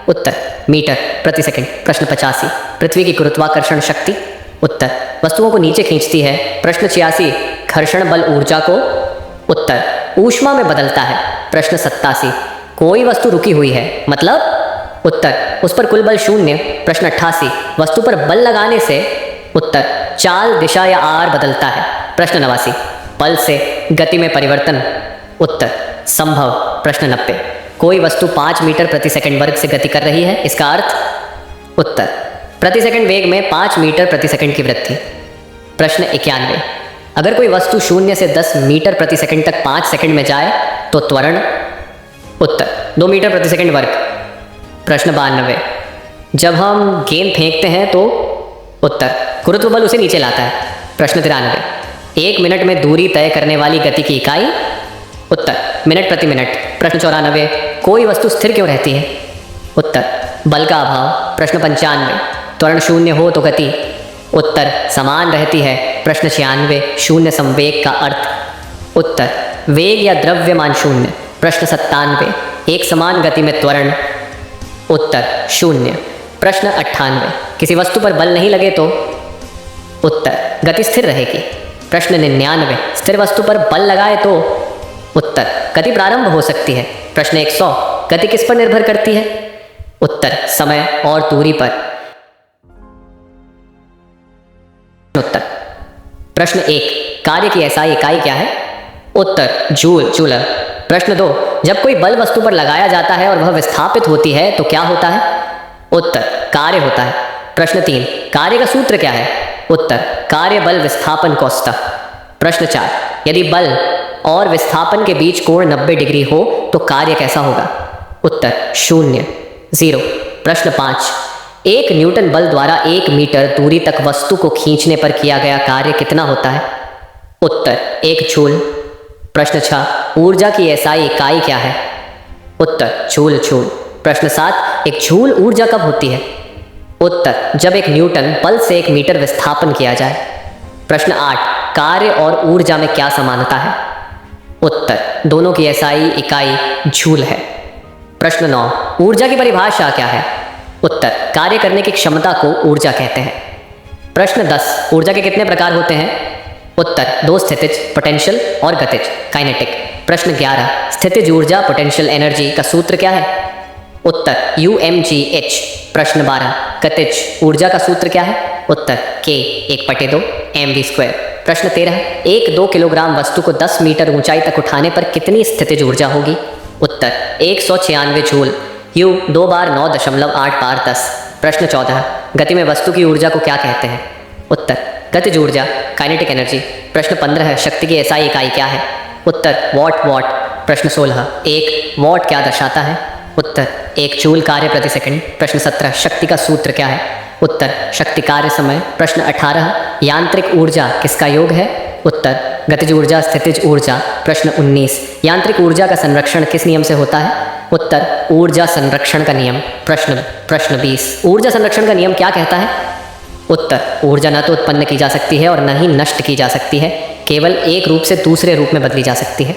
A: उत्तर मीटर प्रति सेकंड। प्रश्न 85, पृथ्वी की गुरुत्वाकर्षण शक्ति। उत्तर वस्तुओं को नीचे खींचती है। प्रश्न 86, घर्षण बल ऊर्जा को। उत्तर ऊष्मा में बदलता है। प्रश्न 87, कोई वस्तु रुकी हुई है मतलब। उत्तर उस पर कुल बल 0। प्रश्न 88, वस्तु पर बल लगाने से। उत्तर चाल, दिशा या आर बदलता है। प्रश्न 89, बल से गति में परिवर्तन। उत्तर संभव। प्रश्न 90, कोई वस्तु 5 मीटर प्रति सेकंड वर्ग से गति कर रही है, इसका अर्थ। उत्तर प्रति सेकंड वेग में 5 मीटर प्रति सेकंड की वृद्धि। प्रश्न 91, अगर कोई वस्तु 0 से 10 मीटर प्रति सेकंड तक 5 सेकंड में जाए तो त्वरण। उत्तर 2 मीटर प्रति सेकंड वर्ग। प्रश्न 92, जब हम गेंद फेंकते हैं तो। उत्तर गुरुत्व बल उसे नीचे लाता है। प्रश्न 93, 1 मिनट में दूरी तय करने वाली गति की इकाई। उत्तर मिनट प्रति मिनट। प्रश्न 94, कोई वस्तु स्थिर क्यों रहती है। उत्तर बल का अभाव। प्रश्न 95, त्वरण 0 हो तो गति। उत्तर समान रहती है। प्रश्न 96, शून्य संवेग का अर्थ। उत्तर वेग या द्रव्यमान 0। प्रश्न 97, एक समान गति में त्वरण। उत्तर 0। प्रश्न 98, किसी वस्तु पर बल नहीं लगे तो। उत्तर गति स्थिर रहेगी। प्रश्न 99, स्थिर वस्तु पर बल लगाए तो। उत्तर गति प्रारंभ हो सकती है। प्रश्न 100, गति किस पर निर्भर करती है। उत्तर समय और दूरी पर। उत्तर प्रश्न 1, कार्य की एसआई इकाई क्या है। उत्तर जूल, जूलर। प्रश्न 2, जब कोई बल वस्तु पर लगाया जाता है और वह विस्थापित होती है तो क्या होता है। उत्तर कार्य होता है। प्रश्न 3, कार्य का सूत्र क्या है। उत्तर कार्य बल विस्थापन कोष्ठक। प्रश्न 4, यदि बल और विस्थापन के बीच कोण 90 डिग्री हो तो कार्य कैसा होगा। उत्तर 0, 0। प्रश्न 5, 1 न्यूटन बल द्वारा 1 मीटर दूरी तक वस्तु को खींचने पर किया गया कार्य कितना होता है। उत्तर 1 जूल। प्रश्न 6, ऊर्जा की एसआई इकाई क्या है। उत्तर जूल, जूल। प्रश्न 7, एक जूल ऊर्जा कब होती है। उत्तर जब 1 न्यूटन बल से 1 मीटर विस्थापन किया जाए। प्रश्न 8, कार्य और ऊर्जा में क्या समानता है। उत्तर दोनों की एसआई इकाई जूल है। प्रश्न 9, ऊर्जा की परिभाषा क्या है। उत्तर कार्य करने की क्षमता को ऊर्जा कहते हैं। प्रश्न 10, ऊर्जा के कितने प्रकार होते हैं। उत्तर 2 स्थितिज, पोटेंशियल और गतिज, काइनेटिक। प्रश्न 11, स्थितिज ऊर्जा पोटेंशियल एनर्जी का सूत्र क्या है। उत्तर UmGh। प्रश्न 12, गतिज ऊर्जा का सूत्र क्या है। उत्तर K 1/2 mv²। प्रश्न 13, 1-2 किलोग्राम वस्तु को 10 मीटर ऊंचाई तक उठाने पर कितनी स्थितिज ऊर्जा होगी। उत्तर 196 जूल। U 2 बार 9.8 बार 10। प्रश्न 14, गति में वस्तु की ऊर्जा को क्या कहते हैं। उत्तर गतिज ऊर्जा, काइनेटिक एनर्जी। प्रश्न 15, शक्ति की एसआई इकाई क्या है। उत्तर वॉट, वॉट। प्रश्न 16, 1 वॉट क्या दर्शाता है। उत्तर 1 जूल कार्य प्रति सेकंड। प्रश्न 17, शक्ति का सूत्र क्या है। उत्तर शक्ति कार्य समय। प्रश्न 18, यांत्रिक ऊर्जा किसका योग है। उत्तर गतिज ऊर्जा, स्थितिज ऊर्जा। प्रश्न 19, यांत्रिक ऊर्जा का संरक्षण किस नियम से होता है। उत्तर ऊर्जा संरक्षण का नियम। प्रश्न 20, ऊर्जा संरक्षण का नियम क्या कहता है। उत्तर ऊर्जा न तो उत्पन्न की जा सकती है और न ही नष्ट की जा सकती है, केवल एक रूप से दूसरे रूप में बदली जा सकती है।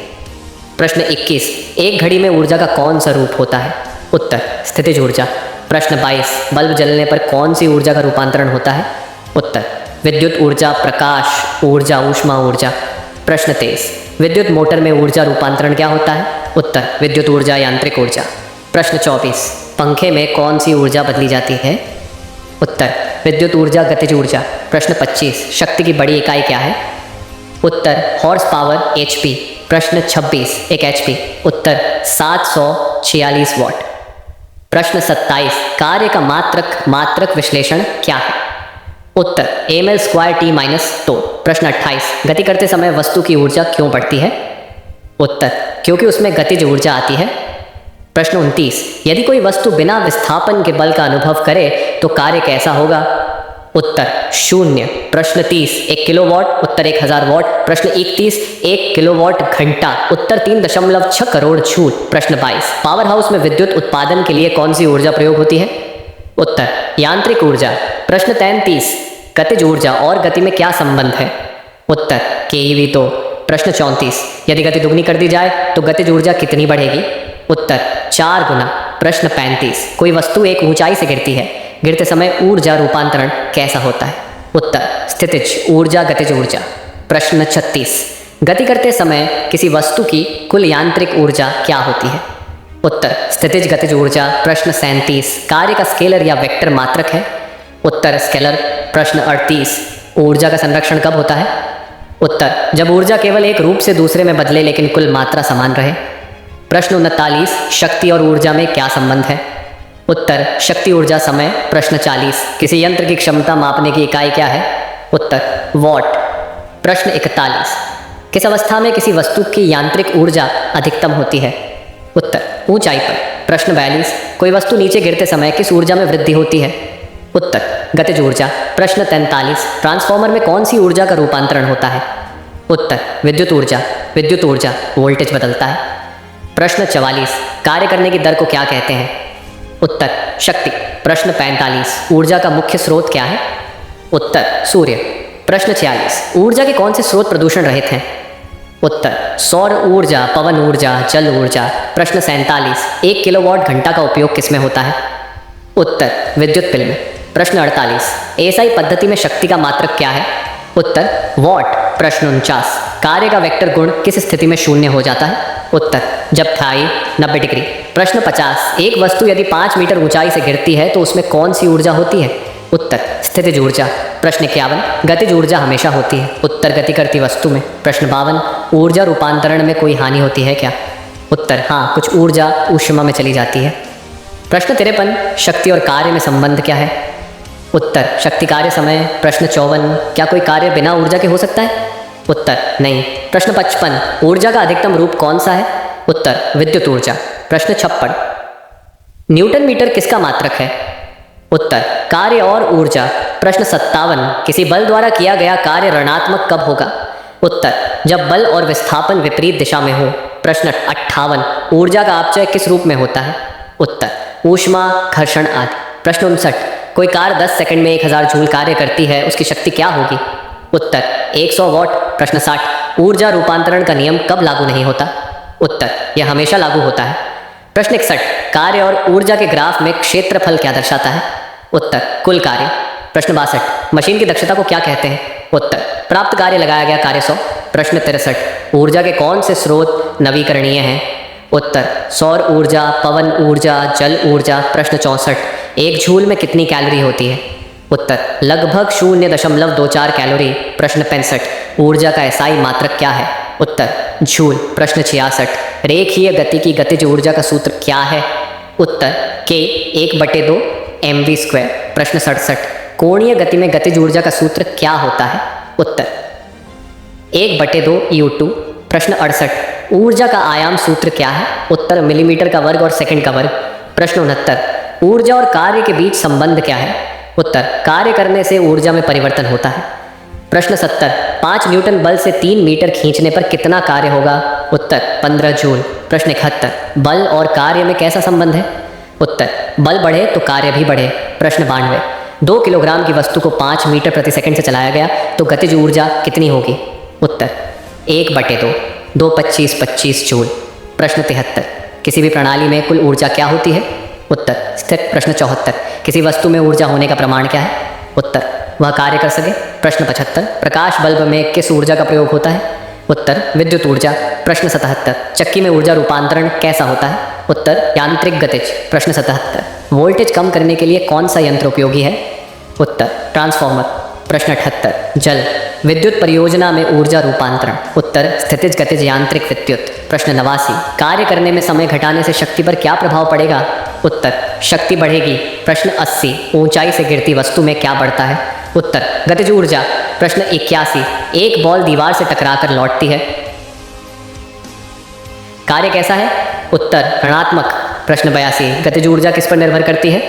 A: प्रश्न 21, एक घड़ी में ऊर्जा का कौन सा रूप होता है। उत्तर स्थितिज ऊर्जा। प्रश्न 22, बल्ब जलने पर कौन सी ऊर्जा का रूपांतरण होता है। उत्तर विद्युत ऊर्जा, प्रकाश ऊर्जा, ऊष्मा ऊर्जा। प्रश्न 23, विद्युत मोटर में ऊर्जा रूपांतरण क्या होता है। उत्तर विद्युत ऊर्जा, यांत्रिक ऊर्जा। प्रश्न 24, पंखे में कौन सी ऊर्जा बदली जाती है। उत्तर विद्युत ऊर्जा, गतिज ऊर्जा। प्रश्न 25, शक्ति की बड़ी इकाई क्या है। उत्तर हॉर्स पावर, HP। प्रश्न 26, 1 HP। उत्तर 746 वाट। प्रश्न 27, कार्य का मात्रक विश्लेषण क्या है। उत्तर mL²T- 2। प्रश्न 28, गति करते समय वस्तु की ऊर्जा क्यों बढ़ती है। उत्तर क्योंकि उसमें गतिज ऊर्जा आती है। प्रश्न 29, यदि कोई वस्तु बिना विस्थापन के बल का अनुभव करे तो कार्य कैसा होगा। उत्तर 0। प्रश्न 30, 1 किलोवाट। उत्तर 1000 वाट। प्रश्न 31, 1 किलोवाट घंटा। उत्तर 3.6 करोड़ जूल। प्रश्न 22, पावर हाउस में विद्युत उत्पादन के लिए कौन सी ऊर्जा प्रयोग होती है। उत्तर यांत्रिक ऊर्जा। प्रश्न 33, गतिज ऊर्जा और गति में क्या संबंध है। उत्तर केईवी तो प्रश्न 34, यदि गति दुगनी कर दी जाए तो गतिज ऊर्जा कितनी बढ़ेगी? उत्तर 4 गुना। प्रश्न 35, कोई वस्तु एक ऊंचाई से गिरती है, गिरते समय ऊर्जा रूपांतरण कैसा होता है? उत्तर स्थितिज ऊर्जा गतिज ऊर्जा। प्रश्न 36, गति करते समय किसी वस्तु की कुल यांत्रिक ऊर्जा क्या होती है? उत्तर स्थितिज गतिज ऊर्जा। प्रश्न 37, कार्य का स्केलर या वेक्टर मात्रक है? उत्तर स्केलर। प्रश्न 38, ऊर्जा का संरक्षण कब होता है? उत्तर जब ऊर्जा केवल एक रूप से दूसरे में बदले लेकिन कुल मात्रा समान रहे। प्रश्न 39, शक्ति और ऊर्जा में क्या संबंध है? उत्तर शक्ति ऊर्जा समय। प्रश्न 40, किसी यंत्र की क्षमता मापने की इकाई क्या है? उत्तर वॉट। प्रश्न 41, किस अवस्था में किसी वस्तु की यांत्रिक ऊर्जा अधिकतम होती है? उत्तर ऊंचाई पर। प्रश्न 42, कोई वस्तु नीचे गिरते समय किस ऊर्जा में वृद्धि होती है? उत्तर गतिज ऊर्जा। प्रश्न 43, ट्रांसफॉर्मर में कौन सी ऊर्जा का रूपांतरण होता है? उत्तर विद्युत ऊर्जा। विद्युत ऊर्जा वोल्टेज बदलता है। प्रश्न 44, कार्य करने की दर को क्या कहते हैं? उत्तर शक्ति। प्रश्न 45, ऊर्जा का मुख्य स्रोत क्या है? उत्तर सूर्य। प्रश्न 46, ऊर्जा के कौन से स्रोत प्रदूषण रहित हैं? उत्तर सौर ऊर्जा, पवन ऊर्जा, जल ऊर्जा। प्रश्न 47, 1 किलोवाट घंटा का उपयोग किसमें होता है? उत्तर विद्युत बिल में। प्रश्न 48, एसआई पद्धति में शक्ति का मात्रक क्या है? उत्तर वॉट। प्रश्न 49, कार्य का वेक्टर गुण किस स्थिति में शून्य हो जाता है? उत्तर जब थाई 90 डिग्री। प्रश्न 50, एक वस्तु यदि 5 मीटर ऊंचाई से गिरती है तो उसमें कौन सी ऊर्जा होती है? उत्तर स्थितिज ऊर्जा। प्रश्न 51, गतिज ऊर्जा हमेशा होती है। उत्तर गति करती वस्तु में। प्रश्न 52, ऊर्जा रूपांतरण में कोई हानि होती है क्या? उत्तर हाँ, कुछ ऊर्जा ऊष्मा में चली जाती है। प्रश्न 53, शक्ति और कार्य में संबंध क्या है? उत्तर शक्ति कार्य समय। प्रश्न 54, क्या कोई कार्य बिना ऊर्जा के हो सकता है? उत्तर नहीं। प्रश्न 55, ऊर्जा का अधिकतम रूप कौन सा है? उत्तर विद्युत ऊर्जा। प्रश्न 56, न्यूटन मीटर किसका मात्रक है? उत्तर कार्य और ऊर्जा। प्रश्न 57, किसी बल द्वारा किया गया कार्य ऋणात्मक कब होगा? उत्तर जब बल और विस्थापन विपरीत दिशा में हो। प्रश्न 58, ऊर्जा का अपचय किस रूप में होता है? उत्तर ऊष्मा, घर्षण आदि। प्रश्न 59, कोई कार 10 सेकंड में 1000 जूल कार्य करती है, उसकी शक्ति क्या होगी? उत्तर 100 वॉट। प्रश्न 60, ऊर्जा रूपांतरण का नियम कब लागू नहीं होता? उत्तर यह हमेशा लागू होता है। प्रश्न 61, कार्य और ऊर्जा के ग्राफ में क्षेत्रफल क्या दर्शाता है? उत्तर कुल कार्य। प्रश्न 62, मशीन की दक्षता को क्या कहते हैं? उत्तर प्राप्त कार्य लगाया गया कार्य 100। प्रश्न 63, ऊर्जा के कौन से स्रोत नवीकरणीय हैं? उत्तर सौर ऊर्जा, पवन ऊर्जा, जल ऊर्जा। प्रश्न 64, एक जूल में कितनी कैलोरी होती है? उत्तर लगभग 0.24 कैलोरी। प्रश्न 65, ऊर्जा का एसआई मात्रक क्या है? उत्तर जूल। प्रश्न 66, रेखीय गति की गतिज ऊर्जा का सूत्र क्या है? उत्तर K 1/2 mv²। प्रश्न 67, कोणीय गति में गतिज ऊर्जा का सूत्र क्या होता है? उत्तर 1/2 U2। प्रश्न 68, ऊर्जा का आयाम सूत्र क्या है? उत्तर मिलीमीटर का वर्ग और सेकंड का वर्ग। प्रश्न 69, ऊर्जा और कार्य के बीच संबंध क्या है? उत्तर कार्य करने से ऊर्जा में परिवर्तन होता है। प्रश्न 70, 5 न्यूटन बल से 3 मीटर खींचने पर कितना कार्य होगा? उत्तर 15 जूल। प्रश्न 71, बल और कार्य में कैसा संबंध है? उत्तर बल बढ़े तो कार्य भी बढ़े। प्रश्न 92, 2 किलोग्राम की वस्तु को 5 मीटर प्रति सेकंड से चलाया गया तो गतिज ऊर्जा कितनी होगी? उत्तर 1/2 2 25 25 जूल। प्रश्न 73, किसी भी प्रणाली में कुल ऊर्जा क्या होती है? उत्तर स्थिर। प्रश्न 74, किसी वस्तु में ऊर्जा होने का प्रमाण क्या है? उत्तर वह कार्य कर सके। प्रश्न 75, प्रकाश बल्ब में किस ऊर्जा का प्रयोग होता है? उत्तर विद्युत ऊर्जा। प्रश्न 77, चक्की में ऊर्जा रूपांतरण कैसा होता है? उत्तर यांत्रिक गतिज। प्रश्न 77, वोल्टेज कम करने के लिए कौन सा यंत्र उपयोगी है? उत्तर ट्रांसफॉर्मर। प्रश्न 78, जल विद्युत परियोजना में ऊर्जा रूपांतरण। उत्तर स्थितिज गतिज यांत्रिक विद्युत। प्रश्न 89, कार्य करने में समय घटाने से शक्ति पर क्या प्रभाव पड़ेगा? उत्तर शक्ति बढ़ेगी। प्रश्न 80, ऊंचाई से गिरती वस्तु में क्या बढ़ता है? उत्तर गतिज ऊर्जा। प्रश्न 81, एक बॉल दीवार से टकराकर लौटती है, कार्य कैसा है? उत्तर ऋणात्मक। प्रश्न 82, गतिज ऊर्जा किस पर निर्भर करती है?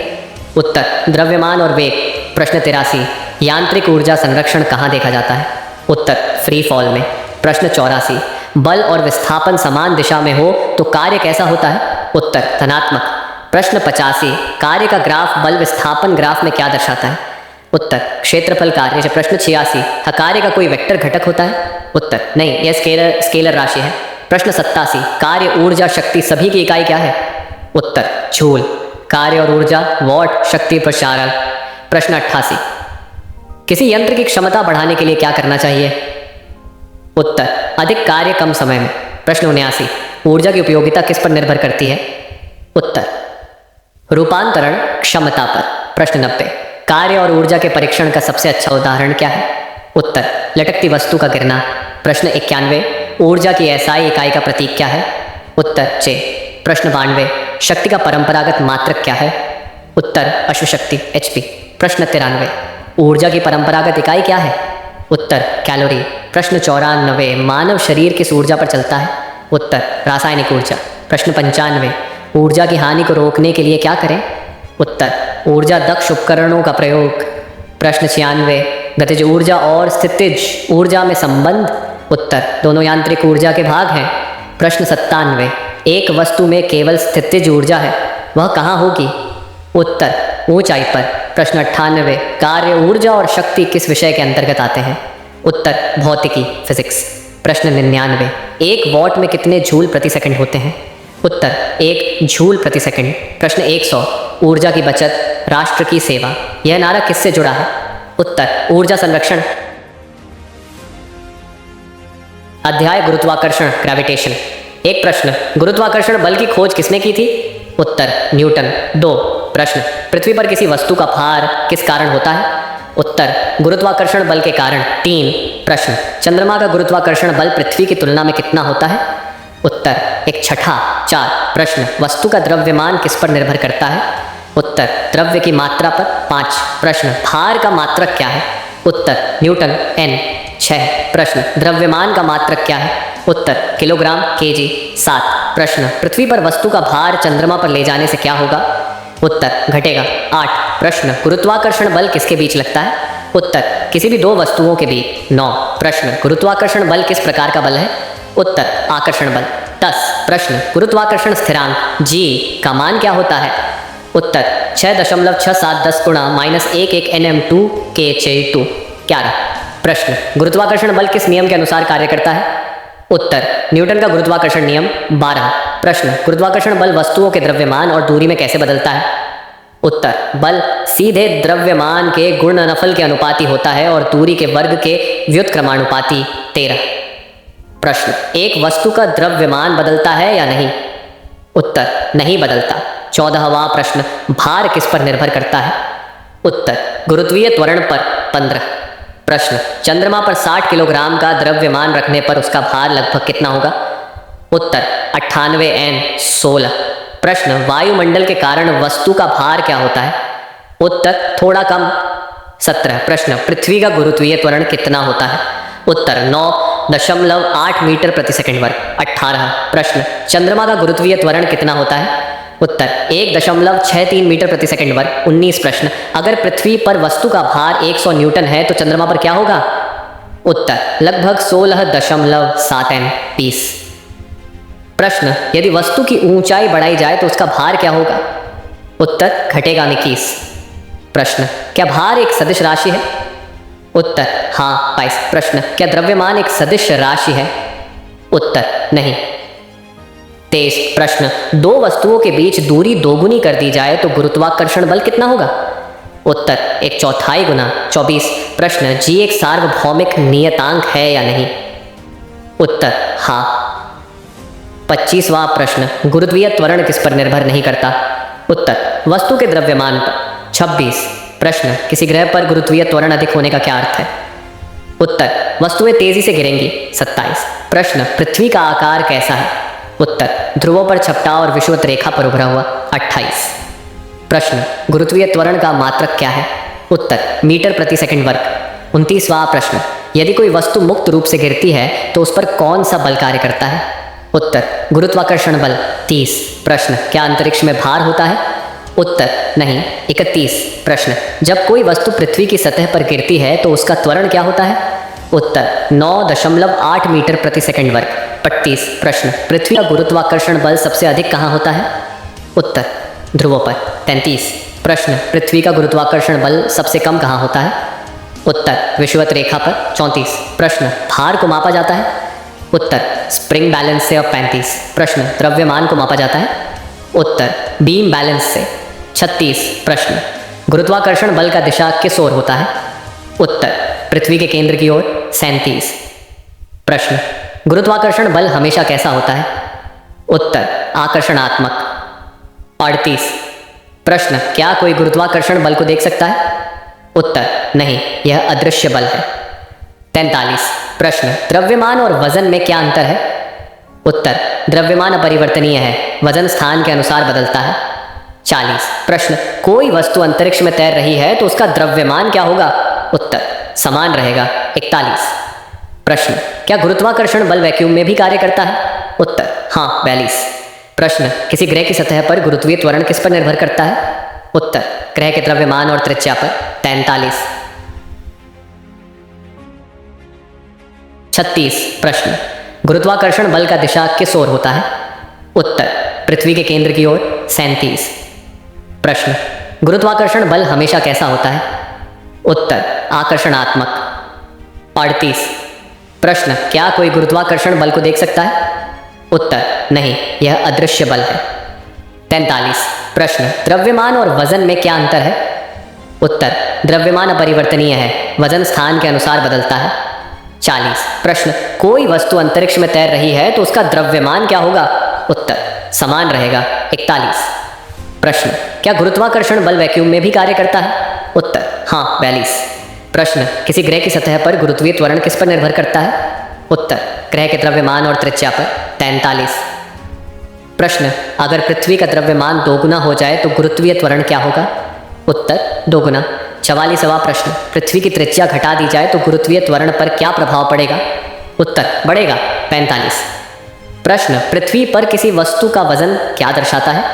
A: उत्तर द्रव्यमान और वेग। प्रश्न 83, यांत्रिक ऊर्जा संरक्षण कहाँ देखा जाता है? उत्तर फ्री फॉल में। प्रश्न 84, बल और विस्थापन समान दिशा में हो तो कार्य कैसा होता है? उत्तर धनात्मक। प्रश्न 85, कार्य का ग्राफ बल विस्थापन ग्राफ में क्या दर्शाता है? उत्तर क्षेत्रफल कार्य। प्रश्न 86, कार्य का कोई वेक्टर घटक होता है? उत्तर नहीं, यह स्केलर राशि है। प्रश्न 87, कार्य, ऊर्जा, शक्ति सभी की इकाई क्या है? उत्तर जूल। कार्य और ऊर्जा वॉट, शक्ति प्रसारण। प्रश्न 88, किसी यंत्र की क्षमता बढ़ाने के लिए क्या करना चाहिए? उत्तर अधिक कार्य कम समय में। प्रश्न 79, ऊर्जा की उपयोगिता किस पर निर्भर करती है? उत्तर रूपांतरण क्षमता पर। प्रश्न 90, कार्य और ऊर्जा के परीक्षण का सबसे अच्छा उदाहरण क्या है? उत्तर लटकती वस्तु का गिरना। प्रश्न 91, ऊर्जा की एसआई इकाई का प्रतीक क्या है? उत्तर जे। प्रश्न 92, शक्ति का परंपरागत मात्रक क्या है? उत्तर अश्वशक्ति एचपी। प्रश्न 93, ऊर्जा की परंपरागत इकाई क्या है? उत्तर कैलोरी। प्रश्न 94, मानव शरीर किस ऊर्जा पर चलता है? उत्तर रासायनिक ऊर्जा। प्रश्न 95, ऊर्जा की हानि को रोकने के लिए क्या करें? उत्तर ऊर्जा दक्ष उपकरणों का प्रयोग। प्रश्न 96, गतिज ऊर्जा और स्थितिज ऊर्जा में संबंध? उत्तर दोनों यांत्रिक ऊर्जा के भाग हैं। प्रश्न 97, एक वस्तु में केवल स्थितिज ऊर्जा है, वह कहाँ होगी? उत्तर ऊंचाई पर। प्रश्न 98, कार्य, ऊर्जा और शक्ति किस विषय के अंतर्गत आते हैं? उत्तर भौतिकी फिजिक्स। प्रश्न 99, एक वॉट में कितने जूल प्रति सेकंड होते हैं? उत्तर 1 जूल प्रति सेकंड। प्रश्न 100, ऊर्जा की बचत, राष्ट्र की सेवा, यह नारा किससे जुड़ा है? उत्तर ऊर्जा संरक्षण। अध्याय गुरुत्वाकर्षण ग्रेविटेशन। एक प्रश्न, गुरुत्वाकर्षण बल की खोज किसने की थी? उत्तर न्यूटन। 2 प्रश्न, पृथ्वी पर किसी वस्तु का भार किस कारण होता है? उत्तर गुरुत्वाकर्षण बल के कारण। 3 प्रश्न, चंद्रमा का गुरुत्वाकर्षण बल पृथ्वी की तुलना में कितना होता है? उत्तर 1/6। 4 प्रश्न, वस्तु का द्रव्यमान किस पर निर्भर करता है? उत्तर द्रव्य की मात्रा पर। 5 प्रश्न, भार का मात्रक क्या है? उत्तर न्यूटन N। 6 प्रश्न, द्रव्यमान का मात्रक क्या है? उत्तर किलोग्राम केजी। 7 प्रश्न, पृथ्वी पर वस्तु का भार चंद्रमा पर ले जाने से क्या होगा? उत्तर घटेगा। 8 प्रश्न, गुरुत्वाकर्षण बल किसके बीच लगता है? उत्तर किसी भी 2 वस्तुओं के बीच। 9 प्रश्न, गुरुत्वाकर्षण बल किस प्रकार का बल है? उत्तर आकर्षण बल। 10 प्रश्न, गुरुत्वाकर्षण स्थिरांक G का मान क्या होता है? उत्तर 6.671 गुणा -11 nm2 kg2। 11 प्रश्न, गुरुत्वाकर्षण बल किस नियम के अनुसार कार्य करता है? उत्तर न्यूटन का गुरुत्वाकर्षण नियम। 12 प्रश्न, गुरुत्वाकर्षण बल वस्तुओं के द्रव्यमान और दूरी में कैसे बदलता है? उत्तर बल सीधे द्रव्यमान के गुणनफल के अनुपाती होता है और दूरी के वर्ग के व्युत्क्रमानुपाती। 13 प्रश्न, एक वस्तु का द्रव्यमान बदलता है या नहीं? उत्तर नहीं बदलता। 14वां प्रश्न, भार किस पर निर्भर करता है? उत्तर गुरुत्वीय त्वरण पर। 15 प्रश्न, चंद्रमा पर 60 किलोग्राम का द्रव्यमान रखने पर उसका भार लगभग कितना होगा? उत्तर 98 N 16। प्रश्न, वायुमंडल के कारण वस्तु का भार क्या होता है? उत्तर थोड़ा कम। 17 प्रश्न, पृथ्वी का गुरुत्वीय त्वरण कितना होता है? उत्तर 9.8 मीटर प्रति सेकंड वर्ग। 18 प्रश्न, चंद्रमा का गुरुत्वीय त्वरण कितना होता है? उत्तर 1.63 मीटर प्रति सेकंड वर्ग। 19 प्रश्न, अगर पृथ्वी पर वस्तु का भार 100 न्यूटन है तो चंद्रमा पर क्या होगा? उत्तर लगभग 16.7 N 20। प्रश्न, यदि वस्तु की ऊंचाई बढ़ाई जाए तो उसका भार क्या होगा? उत्तर घटेगा 21। प्रश्न, क्या भार एक सदिश राशि है? उत्तर हाँ 22। प्रश्न, क्या द्रव्यमान एक सदिश राशि है? उत्तर नहीं। 23 प्रश्न, 2 वस्तुओं के बीच दूरी दोगुनी कर दी जाए तो गुरुत्वाकर्षण बल कितना होगा? उत्तर 1/4 गुना। 24 प्रश्न, G एक सार्वभौमिक नियतांक है या नहीं? उत्तर हाँ। 25वां प्रश्न, गुरुत्वीय त्वरण किस पर निर्भर नहीं करता? उत्तर वस्तु के द्रव्यमान पर। 26 प्रश्न, किसी ग्रह पर गुरुत्वीय त्वरण अधिक होने का क्या अर्थ है? उत्तर वस्तुएं तेजी से गिरेंगी। 27 प्रश्न, पृथ्वी का आकार कैसा है? उत्तर ध्रुवों पर छपटा और विषुवत रेखा पर उभरा हुआ। 28 प्रश्न, गुरुत्वीय त्वरण का मात्रक क्या है? उत्तर मीटर प्रति सेकंड वर्ग। 29वां प्रश्न, यदि कोई वस्तु मुक्त रूप से गिरती है तो उस पर कौन सा बल कार्य करता है? उत्तर गुरुत्वाकर्षण बल। 30 प्रश्न, क्या अंतरिक्ष में भार होता है? उत्तर नहीं। 31 प्रश्न, जब कोई वस्तु पृथ्वी की सतह पर गिरती है तो उसका त्वरण क्या होता है? उत्तर 9.8 मीटर प्रति सेकंड वर्ग। 35 प्रश्न, पृथ्वी का गुरुत्वाकर्षण बल सबसे अधिक कहाँ होता है? उत्तर ध्रुवों पर। 33 प्रश्न, पृथ्वी का गुरुत्वाकर्षण बल सबसे कम कहाँ होता है? उत्तर, विषुवत रेखा पर। 34। प्रश्न, भार को मापा जाता है? उत्तर, स्प्रिंग बैलेंस से। और 35। प्रश्न, द्रव्यमान को मापा जाता है? उत्तर, बीम बैलेंस से। 36। प्रश्न, गुरुत्वाकर्षण बल का दिशा किस ओर होता है? उत्तर, पृथ्वी के केंद्र की ओर। 37। प्रश्न, गुरुत्वाकर्षण बल हमेशा कैसा होता है? उत्तर, आकर्षणात्मक। 38। प्रश्न, क्या कोई गुरुत्वाकर्षण बल को देख सकता है? उत्तर, नहीं, यह अदृश्य बल है। 43। प्रश्न, द्रव्यमान और वजन में क्या अंतर है? उत्तर, द्रव्यमान अपरिवर्तनीय है, वजन स्थान के अनुसार बदलता है। 40। प्रश्न, कोई वस्तु अंतरिक्ष में तैर रही है तो उसका द्रव्यमान क्या होगा? उत्तर, समान रहेगा। 41। प्रश्न, क्या गुरुत्वाकर्षण बल वैक्यूम में भी कार्य करता है? उत्तर, हाँ। 42। प्रश्न, किसी ग्रह की सतह पर गुरुत्वीय त्वरण किस पर निर्भर करता है? उत्तर, ग्रह के द्रव्यमान और त्रिज्या पर। 43। 36। प्रश्न, गुरुत्वाकर्षण बल का दिशा किस ओर होता है? उत्तर, पृथ्वी के केंद्र की ओर। 37। प्रश्न, गुरुत्वाकर्षण बल हमेशा कैसा होता है? उत्तर, आकर्षणात्मक। 38। प्रश्न, क्या कोई गुरुत्वाकर्षण बल को देख सकता है? उत्तर, नहीं, यह अदृश्य बल है। 43। प्रश्न, द्रव्यमान और वजन में क्या अंतर है? उत्तर, द्रव्यमान अपरिवर्तनीय है, वजन स्थान के अनुसार बदलता है। 40। प्रश्न, कोई वस्तु अंतरिक्ष में तैर रही है तो उसका द्रव्यमान क्या होगा? उत्तर, समान रहेगा। 41। प्रश्न, क्या गुरुत्वाकर्षण बल वैक्यूम में भी कार्य करता है? उत्तर, हाँ। 42। प्रश्न, किसी ग्रह की सतह पर गुरुत्वीय त्वरण किस पर निर्भर करता है? उत्तर, ग्रह के द्रव्यमान और त्रिज्या पर। 43। प्रश्न, अगर पृथ्वी का द्रव्यमान दोगुना हो जाए तो गुरुत्वीय त्वरण क्या होगा? उत्तर, दोगुना। 44वां प्रश्न, पृथ्वी की त्रिज्या घटा दी जाए तो गुरुत्वीय त्वरण पर क्या प्रभाव पड़ेगा? उत्तर, बढ़ेगा। 45। प्रश्न, पृथ्वी पर किसी वस्तु का वजन क्या दर्शाता है?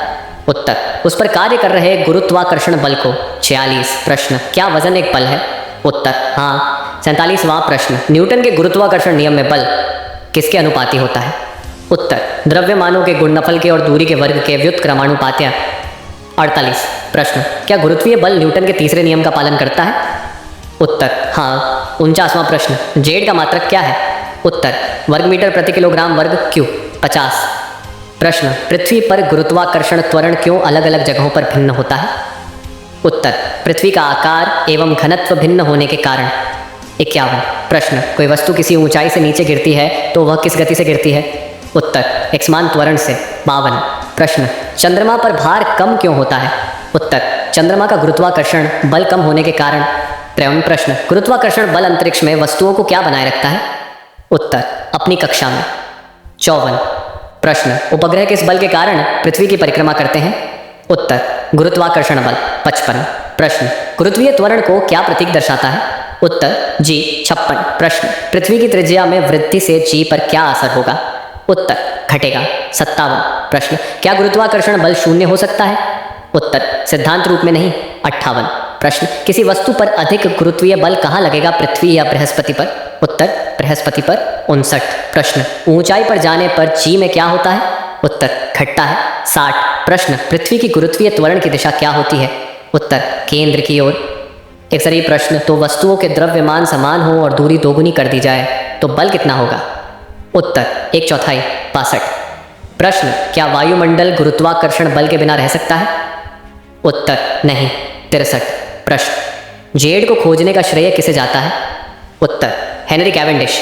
A: उत्तर, उस पर कार्य कर रहे गुरुत्वाकर्षण बल को। 46। प्रश्न, क्या वजन एक बल है? उत्तर, हाँ। 47वां प्रश्न, न्यूटन के गुरुत्वाकर्षण नियम में बल किसके अनुपाती होता है? उत्तर, द्रव्यमानों के गुणनफल के और दूरी के वर्ग के व्युत्क्रमानुपातीय। 48। प्रश्न, क्या गुरुत्वीय बल न्यूटन के तीसरे नियम का पालन करता है? उत्तर, हाँ। 49वां प्रश्न, जेड का मात्रक क्या है? उत्तर, वर्ग मीटर प्रति किलोग्राम वर्ग क्यूब। 50। प्रश्न, पृथ्वी पर गुरुत्वाकर्षण त्वरण क्यों अलग अलग जगहों पर भिन्न होता है? उत्तर, पृथ्वी का आकार एवं घनत्व भिन्न होने के कारण। 51। प्रश्न, कोई वस्तु किसी ऊंचाई से नीचे गिरती है तो वह किस गति से गिरती है? उत्तर, एकसमान त्वरण से। 52। प्रश्न, चंद्रमा पर भार कम क्यों होता है? उत्तर, चंद्रमा का गुरुत्वाकर्षण बल कम होने के कारण। 53। प्रश्न, गुरुत्वाकर्षण बल अंतरिक्ष में वस्तुओं को क्या बनाए रखता है? उत्तर, अपनी कक्षा में। 54। प्रश्न, उपग्रह किस बल के कारण पृथ्वी की परिक्रमा करते हैं? उत्तर, गुरुत्वाकर्षण बल। 55। प्रश्न, गुरुत्वीय त्वरण को क्या प्रतीक दर्शाता है? उत्तर, जी। 56। प्रश्न, पृथ्वी की त्रिज्या में वृद्धि से जी पर क्या असर होगा? उत्तर, घटेगा। 57। प्रश्न, क्या गुरुत्वाकर्षण बल शून्य हो सकता है? उत्तर, सिद्धांत रूप में नहीं। 58। प्रश्न, किसी वस्तु पर अधिक गुरुत्वीय बल कहाँ लगेगा, पृथ्वी या बृहस्पति पर? उत्तर, बृहस्पति पर। 59। प्रश्न, ऊंचाई पर जाने पर जी में क्या होता है? उत्तर, घटता है। 60। प्रश्न, पृथ्वी की गुरुत्वीय त्वरण की दिशा क्या होती है? उत्तर, केंद्र की ओर। 61 प्रश्न, तो वस्तुओं के द्रव्यमान समान हो और दूरी दोगुनी कर दी जाए तो बल कितना होगा? उत्तर, 1/4। 62। प्रश्न, क्या वायुमंडल गुरुत्वाकर्षण बल के बिना रह सकता है? उत्तर, नहीं। 63। प्रश्न, जेड को खोजने का श्रेय किसे जाता है? उत्तर, हेनरी कैवेंडिश।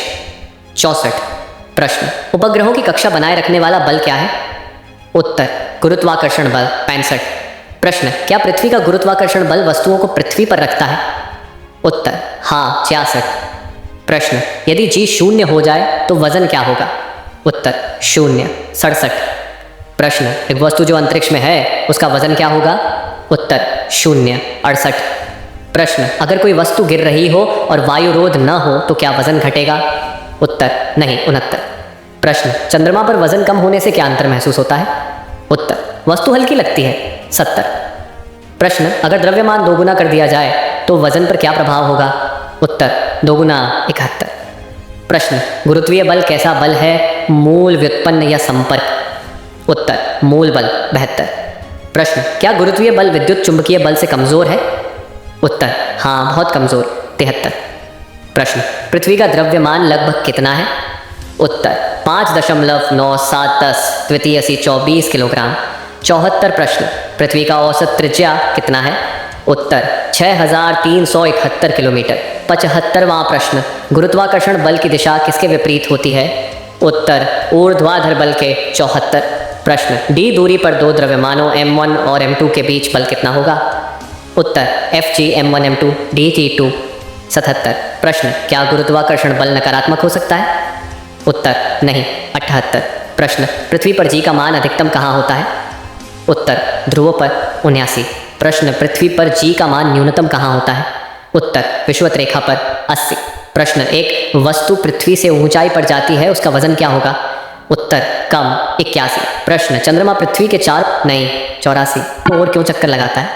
A: 64। प्रश्न, उपग्रहों की कक्षा बनाए रखने वाला बल क्या है? उत्तर, गुरुत्वाकर्षण बल। 65। प्रश्न, क्या पृथ्वी का गुरुत्वाकर्षण बल वस्तुओं को पृथ्वी पर रखता है? उत्तर, हाँ। 66। प्रश्न, यदि जी शून्य हो जाए तो वजन क्या होगा? उत्तर, शून्य। 67। प्रश्न, एक वस्तु जो अंतरिक्ष में है उसका वजन क्या होगा? उत्तर, शून्य। 68। प्रश्न, अगर कोई वस्तु गिर रही हो और वायुरोध न हो तो क्या वजन घटेगा? उत्तर, नहीं। 69। प्रश्न, चंद्रमा पर वजन कम होने से क्या अंतर महसूस होता है? उत्तर, वस्तु हल्की लगती है। 70। प्रश्न, अगर द्रव्यमान दोगुना कर दिया जाए तो वजन पर क्या प्रभाव होगा? उत्तर, दोगुना। 71। प्रश्न, गुरुत्वीय बल कैसा बल है, मूल, व्युत्पन्न या संपर्क? उत्तर, मूल बल। 72। प्रश्न, क्या गुरुत्वीय बल विद्युत चुंबकीय बल से कमजोर है? उत्तर, हाँ, बहुत कमजोर, 73। प्रश्न, पृथ्वी का द्रव्यमान लगभग कितना है? उत्तर, 5.970 द्वितीय सी 24 किलोग्राम। 74 प्रश्न, पृथ्वी का औसत त्रिज्या कितना है? उत्तर, 6371 किलोमीटर। 75वां प्रश्न, गुरुत्वाकर्षण बल की दिशा किसके विपरीत होती है? उत्तर, ऊर्ध्वाधर बल के। 74 प्रश्न, d दूरी पर दो द्रव्यमानों m1 और m2 के बीच बल कितना होगा? उत्तर, Fg m1 m2 dt2। 77 प्रश्न, क्या गुरुत्वाकर्षण बल नकारात्मक हो सकता है? उत्तर, नहीं। 78 प्रश्न, पृथ्वी पर g का मान अधिकतम कहाँ होता है? उत्तर, ध्रुवों पर। 79 प्रश्न, पृथ्वी पर g का मान न्यूनतम कहाँ होता है? उत्तर, विषुवत रेखा पर। 80 प्रश्न, एक वस्तु पृथ्वी से ऊंचाई पर जाती है, उसका वजन क्या होगा? उत्तर, कम। 81 प्रश्न, चंद्रमा पृथ्वी के चार नहीं 84 और क्यों चक्कर लगाता है?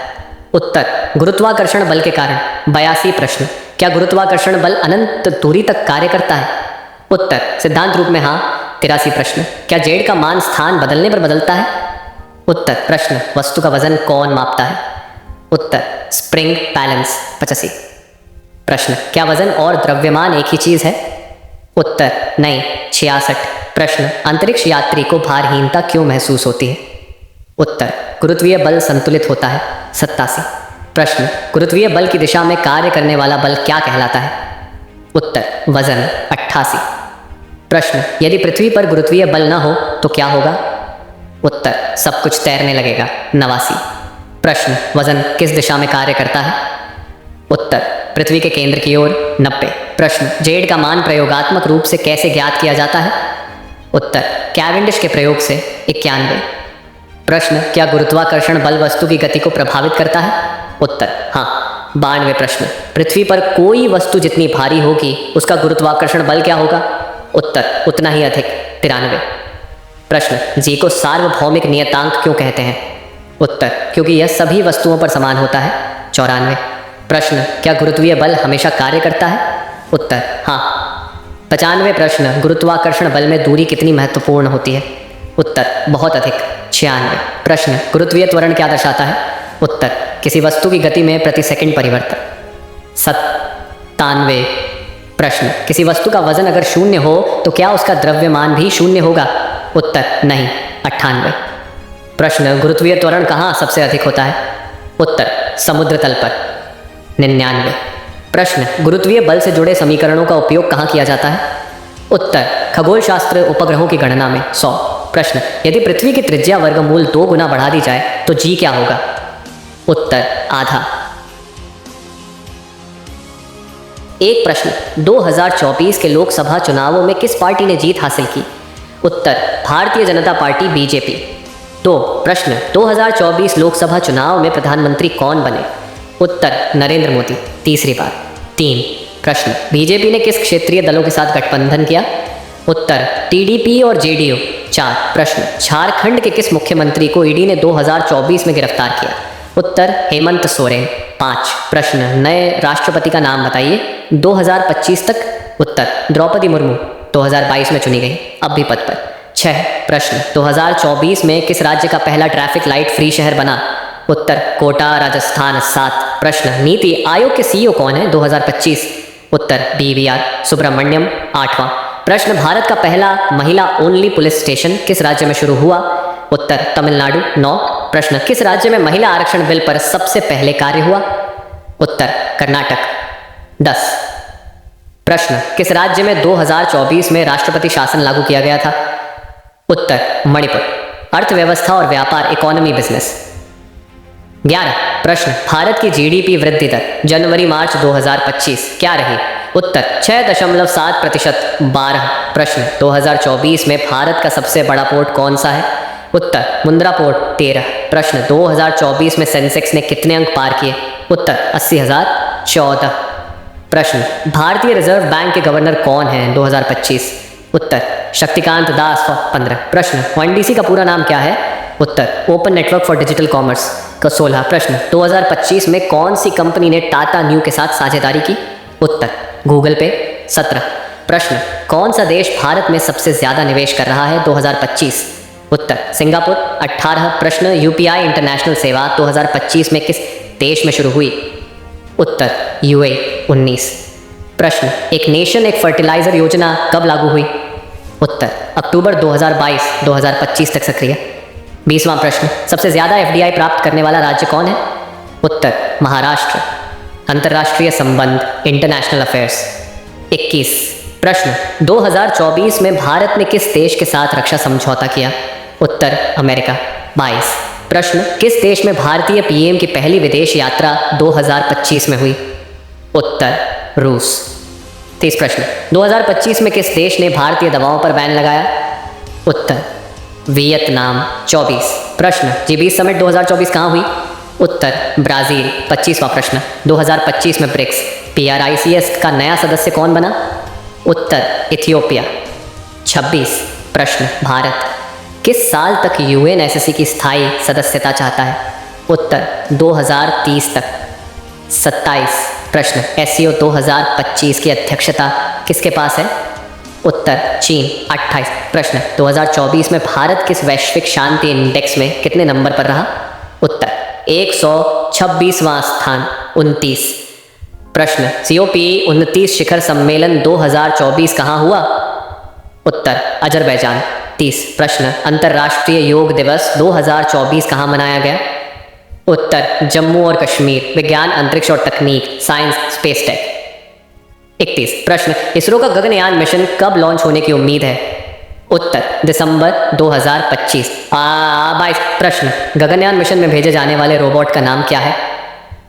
A: उत्तर, गुरुत्वाकर्षण बल के कारण। 82 प्रश्न, क्या गुरुत्वाकर्षण बल अनंत दूरी तक कार्य करता है? उत्तर, सिद्धांत रूप में हाँ। 83 प्रश्न, क्या जेड का मान स्थान बदलने पर बदलता है? उत्तर, प्रश्न, वस्तु का वजन कौन मापता है? उत्तर, स्प्रिंग बैलेंस। 85 प्रश्न, क्या वजन और द्रव्यमान एक ही चीज है? उत्तर, नहीं। 66 प्रश्न, अंतरिक्ष यात्री को भारहीनता क्यों महसूस होती है? उत्तर, गुरुत्वीय बल संतुलित होता है। 87 प्रश्न, गुरुत्वीय बल की दिशा में कार्य करने वाला बल क्या कहलाता है? उत्तर, वजन। 88 प्रश्न, यदि पृथ्वी पर गुरुत्वीय बल न हो तो क्या होगा? उत्तर, सब कुछ तैरने लगेगा। 89 प्रश्न, वजन किस दिशा में कार्य करता है? उत्तर, पृथ्वी के केंद्र की ओर। 90 प्रश्न, जेड का मान प्रयोगात्मक रूप से कैसे ज्ञात किया जाता है? उत्तर, कैवेंडिश के प्रयोग से। 91 प्रश्न, क्या गुरुत्वाकर्षण बल वस्तु की गति को प्रभावित करता है? उत्तर, हाँ। 92 प्रश्न, पृथ्वी पर कोई वस्तु जितनी भारी होगी उसका गुरुत्वाकर्षण बल क्या होगा? उत्तर, उतना ही अधिक। 93 प्रश्न, जी को सार्वभौमिक नियतांक क्यों कहते हैं? उत्तर, क्योंकि यह सभी वस्तुओं पर समान होता है। 94 प्रश्न, क्या गुरुत्वीय बल हमेशा कार्य करता है? उत्तर, हाँ। 95 प्रश्न, गुरुत्वाकर्षण बल में दूरी कितनी महत्वपूर्ण होती है? उत्तर, बहुत अधिक। 96 प्रश्न, गुरुत्वीय त्वरण क्या दर्शाता है? उत्तर, किसी वस्तु की गति में प्रति सेकंड परिवर्तन। 97 प्रश्न, किसी वस्तु का वजन अगर शून्य हो तो क्या उसका द्रव्यमान भी शून्य होगा? उत्तर, नहीं। 98 प्रश्न, गुरुत्वीय त्वरण कहाँ सबसे अधिक होता है? उत्तर, समुद्र तल पर। 99 प्रश्न, गुरुत्वीय बल से जुड़े समीकरणों का उपयोग कहाँ किया जाता है? उत्तर, खगोल शास्त्र उपग्रहों की गणना में। 100 प्रश्न, यदि पृथ्वी की त्रिज्या वर्गमूल 2 गुना बढ़ा दी जाए तो जी क्या होगा? उत्तर, आधा। एक प्रश्न, 2024 के लोकसभा चुनावों में किस पार्टी ने जीत हासिल की? उत्तर, भारतीय जनता पार्टी बीजेपी। 2 प्रश्न, 2024 लोकसभा चुनाव में प्रधानमंत्री कौन बने? उत्तर, नरेंद्र मोदी, तीसरी बार। 3 प्रश्न, बीजेपी ने किस क्षेत्रीय दलों के साथ गठबंधन किया? उत्तर, टीडीपी और जेडीयू। 4 प्रश्न, झारखंड के किस मुख्यमंत्री को ईडी ने 2024 में गिरफ्तार किया? उत्तर, हेमंत सोरेन। 5 प्रश्न, नए राष्ट्रपति का नाम बताइए 2025 तक? उत्तर, द्रौपदी मुर्मू, 2022 में चुनी गई, अब भी पद पर। 6 प्रश्न, 2024 में किस राज्य का पहला ट्रैफिक लाइट फ्री शहर बना? उत्तर, कोटा, राजस्थान। 7 प्रश्न, नीति आयोग के सीईओ कौन है 2025? उत्तर, बीवीआर सुब्रमण्यम। 8वां प्रश्न, भारत का पहला महिला ओनली पुलिस स्टेशन किस राज्य में शुरू हुआ? उत्तर, तमिलनाडु। 9 प्रश्न, किस राज्य में महिला आरक्षण बिल पर सबसे पहले कार्य हुआ? उत्तर, कर्नाटक। 10 प्रश्न, किस राज्य में 2024 में राष्ट्रपति शासन लागू किया गया था? उत्तर, मणिपुर। अर्थव्यवस्था और व्यापार, इकोनॉमी, बिजनेस। 11 प्रश्न, भारत की जीडीपी वृद्धि दर जनवरी मार्च 2025 क्या रही? उत्तर, 6.7%। 12 प्रश्न, 2024 में भारत का सबसे बड़ा पोर्ट कौन सा है? उत्तर, मुंद्रा पोर्ट। 13 प्रश्न, 2024 में सेंसेक्स ने कितने अंक पार किए? उत्तर, 80,000। 14 प्रश्न, भारतीय रिजर्व बैंक के गवर्नर कौन हैं 2025? उत्तर, शक्तिकांत दास। 15 प्रश्न, ओएनडीसी का पूरा नाम क्या है? उत्तर, open network for digital commerce. 16 प्रश्न, 2025 में कौन सी कंपनी ने टाटा न्यू के साथ साझेदारी की? उत्तर, गूगल पे। 17 प्रश्न, कौन सा देश भारत में सबसे ज्यादा निवेश कर रहा है 2025? उत्तर सिंगापुर। 18 प्रश्न यूपीआई इंटरनेशनल सेवा 2025 में किस देश में शुरू हुई? उत्तर यूए। 19 प्रश्न एक नेशन एक फर्टिलाइजर योजना कब लागू हुई? उत्तर अक्टूबर 2022-2025 तक सक्रिय। 20वां प्रश्न सबसे ज्यादा एफडीआई प्राप्त करने वाला राज्य कौन है? उत्तर महाराष्ट्र। अंतर्राष्ट्रीय संबंध इंटरनेशनल अफेयर्स। 21 प्रश्न 2024 में भारत ने किस देश के साथ रक्षा समझौता किया? उत्तर अमेरिका। 22 प्रश्न किस देश में भारतीय पीएम की पहली विदेश यात्रा 2025 में हुई? उत्तर रूस। 30 प्रश्न 2025 में किस देश ने भारतीय दवाओं पर बैन लगाया? उत्तर वियतनाम। 24 प्रश्न जी20 समिट 2024 कहाँ हुई? उत्तर ब्राजील। 25वां प्रश्न 2025 में ब्रिक्स PRICS का नया सदस्य कौन बना? उत्तर इथियोपिया। 26 प्रश्न भारत किस साल तक UNSC की स्थायी सदस्यता चाहता है? उत्तर 2030 तक। 27 प्रश्न SCO 2025 की अध्यक्षता किसके पास है? उत्तर चीन। 28 प्रश्न 2024 में भारत किस वैश्विक शांति इंडेक्स में कितने नंबर पर रहा? उत्तर 126वां स्थान। 29 प्रश्न COP29 शिखर सम्मेलन 2024 कहाँ हुआ? उत्तर अजरबैजान। 30 प्रश्न अंतर्राष्ट्रीय योग दिवस 2024 कहाँ मनाया गया? उत्तर जम्मू और कश्मीर। विज्ञान अंतरिक्ष और तकनीक साइंस स्पेस टेक। 31 प्रश्न इसरो का गगनयान मिशन कब लॉन्च होने की उम्मीद है? उत्तर दिसंबर 2025। 22 प्रश्न गगनयान मिशन में भेजे जाने वाले रोबोट का नाम क्या है?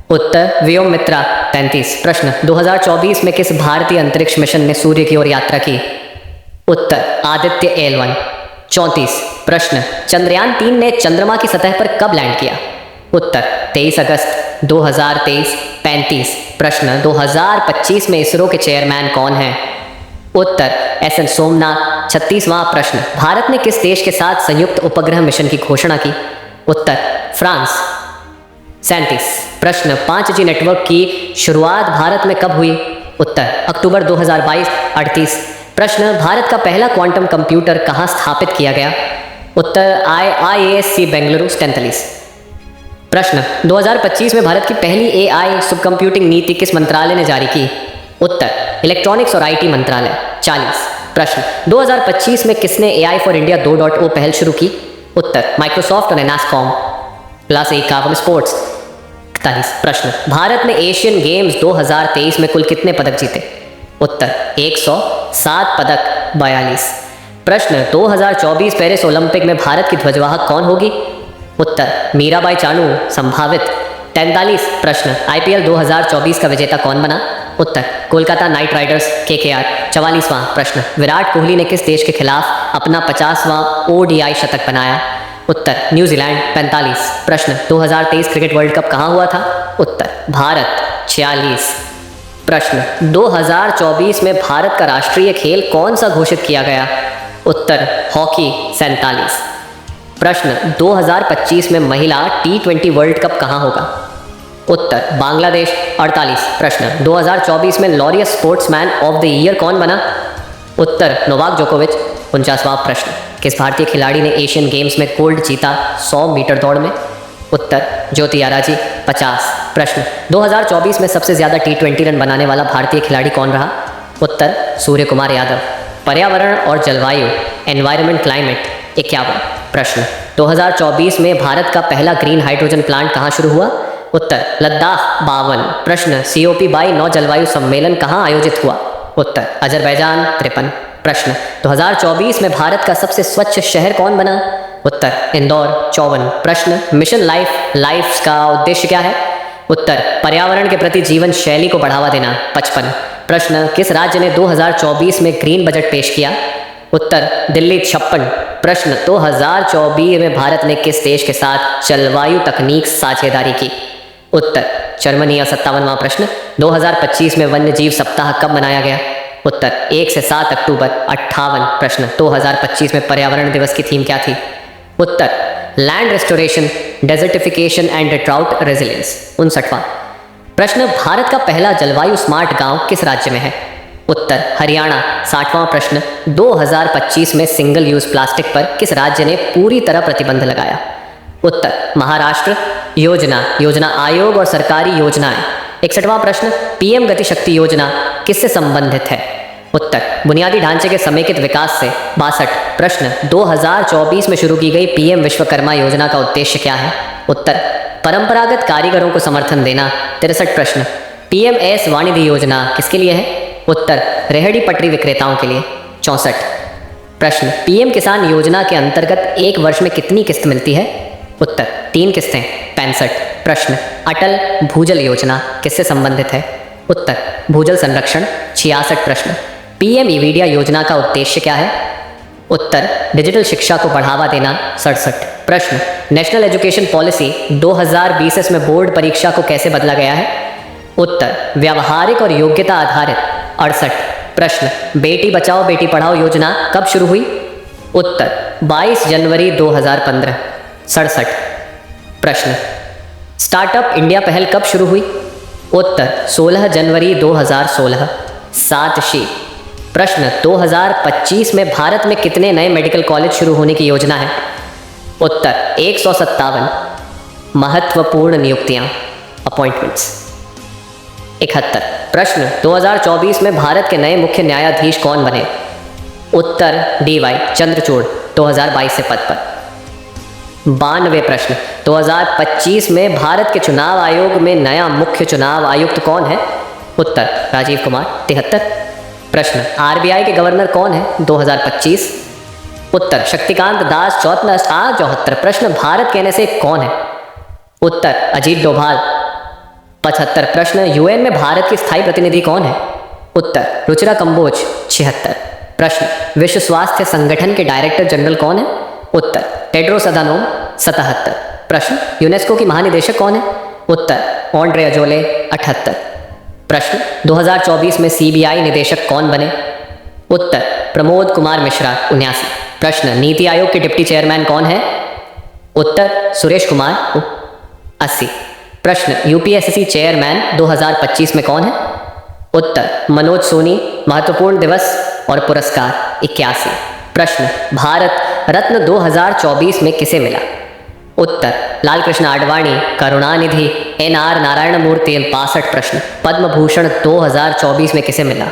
A: उत्तर व्योममित्रा। 33 प्रश्न 2024 में किस भारतीय अंतरिक्ष मिशन ने सूर्य की ओर यात्रा की? उत्तर आदित्य L1। 34 प्रश्न चंद्रयान 3 ने चंद्रमा की सतह पर कब लैंड किया? उत्तर 23 अगस्त 2023। 35 प्रश्न 2025 में इसरो के चेयरमैन कौन हैं? उत्तर SN सोमनाथ। 36वां प्रश्न भारत ने किस देश के साथ संयुक्त उपग्रह मिशन की घोषणा की? उत्तर फ्रांस। 37 प्रश्न 5G नेटवर्क की शुरुआत भारत में कब हुई? उत्तर अक्टूबर 2022। 38 प्रश्न भारत का पहला क्वांटम कंप्यूटर कहाँ स्थापित किया गया? उत्तर IISc बेंगलुरु स्टेंथलीस। प्रश्न 2025 में भारत की पहली AI सुपर कंप्यूटिंग नीति किस मंत्रालय ने जारी की? उत्तर इलेक्ट्रॉनिक्स और IT मंत्रालय। 40 प्रश्न 2025 में किसने AI फॉर इंडिया 2.0 पहल शुरू की? उत्तर माइक्रोसॉफ्ट और NASSCOM प्लस एक स्पोर्ट्स। 41 प्रश्न भारत ने एशियन गेम्स 2023 में कुल कितने पदक जीते? उत्तर 107 पदक। 42 प्रश्न 2024 पेरिस ओलंपिक में भारत की ध्वजवाहक कौन होगी? उत्तर मीराबाई चानू संभावित। 43 प्रश्न IPL 2024 का विजेता कौन बना? उत्तर कोलकाता नाइट राइडर्स KKR। 44वां प्रश्न विराट कोहली ने किस देश के खिलाफ अपना 50वां ODI शतक बनाया? उत्तर न्यूजीलैंड। 45 प्रश्न 2023 क्रिकेट वर्ल्ड कप कहाँ हुआ था? उत्तर भारत। 46 प्रश्न 2024 में भारत का राष्ट्रीय खेल कौन सा घोषित किया गया? उत्तर हॉकी। 47 प्रश्न 2025 में महिला T20 वर्ल्ड कप कहाँ होगा? उत्तर बांग्लादेश। 48 प्रश्न 2024 में Laureus sportsman of the year कौन बना? उत्तर नोवाक जोकोविच। 49वां प्रश्न किस भारतीय खिलाड़ी ने एशियन गेम्स में गोल्ड जीता 100 मीटर दौड़ में? उत्तर ज्योति आराजी। 50 प्रश्न 2024 में सबसे ज़्यादा T20 रन बनाने वाला भारतीय खिलाड़ी कौन रहा? उत्तर सूर्य कुमार यादव। पर्यावरण और जलवायु एनवायरनमेंट क्लाइमेट। 51 प्रश्न 2024 में भारत का पहला ग्रीन हाइड्रोजन प्लांट कहाँ शुरू हुआ? उत्तर लद्दाख। 52 प्रश्न COP22 जलवायु सम्मेलन कहाँ आयोजित हुआ? उत्तर अजरबैजान। 53 प्रश्न 2024 में भारत का सबसे स्वच्छ शहर कौन बना? उत्तर इंदौर। 54 प्रश्न मिशन लाइफ का उद्देश्य क्या है? उत्तर पर्यावरण के प्रति जीवन शैली को बढ़ावा देना। 55 प्रश्न किस राज्य ने 2024 में ग्रीन बजट पेश किया? उत्तर दिल्ली। 56 प्रश्न 2024 में भारत ने किस देश के साथ जलवायु तकनीक साझेदारी की? उत्तर जर्मनी। 57वां प्रश्न 2025 में वन्य जीव सप्ताह कब मनाया गया? उत्तर 1 से 7 अक्टूबर। 58 प्रश्न 2025 में पर्यावरण दिवस की थीम क्या थी? उत्तर land restoration desertification and drought resilience. 59वां प्रश्न भारत का पहला जलवायु स्मार्ट गांव किस राज्य में है? उत्तर हरियाणा। 60वां प्रश्न, 2025 में सिंगल यूज प्लास्टिक पर किस राज्य ने पूरी तरह प्रतिबंध लगाया? उत्तर महाराष्ट्र। योजना आयोग और सरकारी योजनाएं। 61वां प्रश्न, पीएम गति शक्ति योजना किससे संबंधित है? उत्तर बुनियादी ढांचे के समेकित विकास से। 62 प्रश्न, 2024 में शुरू की गई पीएम विश्वकर्मा योजना का उद्देश्य क्या है? उत्तर परंपरागत कारीगरों को समर्थन देना। 63 प्रश्न, पीएमएस वाणिज्य योजना किसके लिए है? उत्तर रेहड़ी पटरी विक्रेताओं के लिए। 64 प्रश्न, पीएम किसान योजना के अंतर्गत एक वर्ष में कितनी किस्त मिलती है? उत्तर 3 किस्तें। 65 प्रश्न, अटल भूजल योजना किससे संबंधित है? उत्तर भूजल संरक्षण। 66 प्रश्न, पीएम ईवीडिया योजना का उद्देश्य क्या है? उत्तर डिजिटल शिक्षा को बढ़ावा देना। 67 प्रश्न, नेशनल एजुकेशन पॉलिसी 2020 में बोर्ड परीक्षा को कैसे बदला गया है? उत्तर व्यावहारिक और योग्यता आधारित। 68 प्रश्न, बेटी बचाओ बेटी पढ़ाओ योजना कब शुरू हुई? उत्तर 22 जनवरी 2015। 67 प्रश्न, स्टार्टअप इंडिया पहल कब शुरू हुई? उत्तर 16 जनवरी 2016। 7 प्रश्न, 2025 में भारत में कितने नए मेडिकल कॉलेज शुरू होने की योजना है? उत्तर 157 महत्वपूर्ण नियुक्तियां अपॉइंटमेंट्स। 71 प्रश्न, 2024 में भारत के नए मुख्य न्यायाधीश कौन बने? उत्तर DY चंद्रचूड़ 2022 से पद पर। 92 प्रश्न, 2025 में भारत के चुनाव आयोग में नया मुख्य चुनाव आयुक्त कौन है? उत्तर राजीव कुमार। 73 प्रश्न, RBI के गवर्नर कौन है 2025? उत्तर शक्तिकांत दास। 74 प्रश्न, भारत के NSA कौन है? उत्तर अजीत डोभाल। 75 प्रश्न, UN में भारत की स्थायी प्रतिनिधि कौन है? उत्तर रुचिरा कंबोज। 76 प्रश्न, विश्व स्वास्थ्य संगठन के डायरेक्टर जनरल कौन है? उत्तर टेड्रोस अधानोम। 77 प्रश्न, यूनेस्को की महानिदेशक कौन है? उत्तर ऑन्ड्रे अजोले। 78 प्रश्न, 2024 में CBI निदेशक कौन बने? उत्तर प्रमोद कुमार मिश्रा। 79 प्रश्न, नीति आयोग के डिप्टी चेयरमैन कौन है? उत्तर सुरेश कुमार। 80 प्रश्न, UPSC चेयरमैन 2025 में कौन है? उत्तर मनोज सोनी। महत्वपूर्ण दिवस और पुरस्कार। 81 प्रश्न, भारत रत्न 2024 में किसे मिला? उत्तर लाल कृष्ण आडवाणी, करुणानिधि, NR नारायण मूर्ति। 62 प्रश्न, पद्म भूषण 2024 में किसे मिला?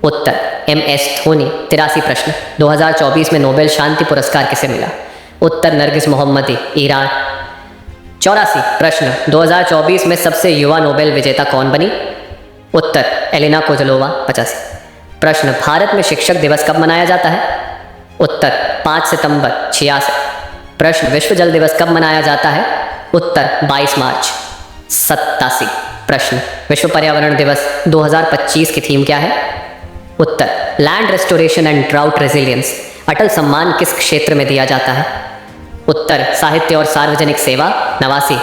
A: उत्तर MS धोनी। 83 प्रश्न, 2024 में नोबेल शांति पुरस्कार किसे मिला? उत्तर नरगिस मोहम्मदी, ईरान। 84 प्रश्न, 2024 में सबसे युवा नोबेल विजेता कौन बनी? उत्तर एलिना कोजलोवा। 85 प्रश्न, भारत में शिक्षक दिवस कब मनाया जाता है? उत्तर 5 सितंबर। 86 प्रश्न, विश्व जल दिवस कब मनाया जाता है? उत्तर 22 मार्च। 87 प्रश्न, विश्व पर्यावरण दिवस 2025 की थीम क्या है? उत्तर land restoration and drought resilience. Atal Samman किस क्षेत्र में दिया जाता है? उत्तर साहित्य और सार्वजनिक सेवा। 89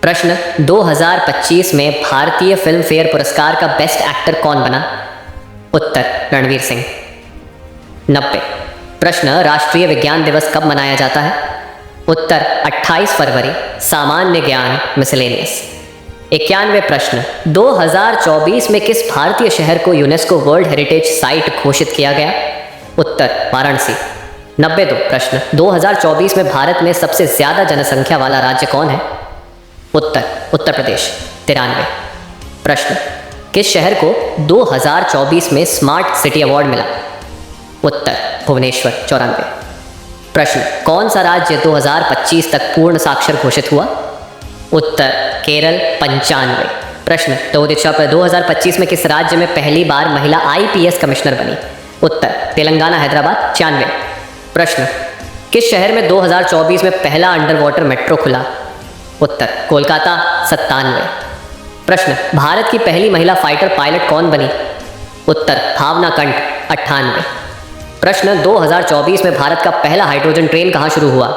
A: प्रश्न, 2025 में भारतीय फिल्म फेयर पुरस्कार का बेस्ट एक्टर कौन बना? उत्तर रणवीर सिंह। 90 प्रश्न, राष्ट्रीय विज्ञान दिवस कब मनाया जाता है? उत्तर 28 फरवरी। सामान्य ज्ञान मिसलेनियस। 91 प्रश्न, 2024 में किस भारतीय शहर को यूनेस्को वर्ल्ड हेरिटेज साइट घोषित किया गया? उत्तर वाराणसी। 92 प्रश्न, 2024 में भारत में सबसे ज्यादा जनसंख्या वाला राज्य कौन है? उत्तर उत्तर प्रदेश। 93 प्रश्न, किस शहर को 2024 में स्मार्ट सिटी अवार्ड मिला? उत्तर भुवनेश्वर। 94 प्रश्न, कौन सा राज्य 2025 तक पूर्ण साक्षर घोषित हुआ? उत्तर केरल। 95 प्रश्न, तो दीक्षा पर 2025 में किस राज्य में पहली बार महिला IPS कमिश्नर बनी? उत्तर तेलंगाना हैदराबाद। 96 प्रश्न, किस शहर में 2024 में पहला अंडर वाटर मेट्रो खुला? उत्तर कोलकाता। 97 प्रश्न, भारत की पहली महिला फाइटर पायलट कौन बनी? उत्तर भावना कंठ। 98 प्रश्न, 2024 में भारत का पहला हाइड्रोजन ट्रेन कहाँ शुरू हुआ?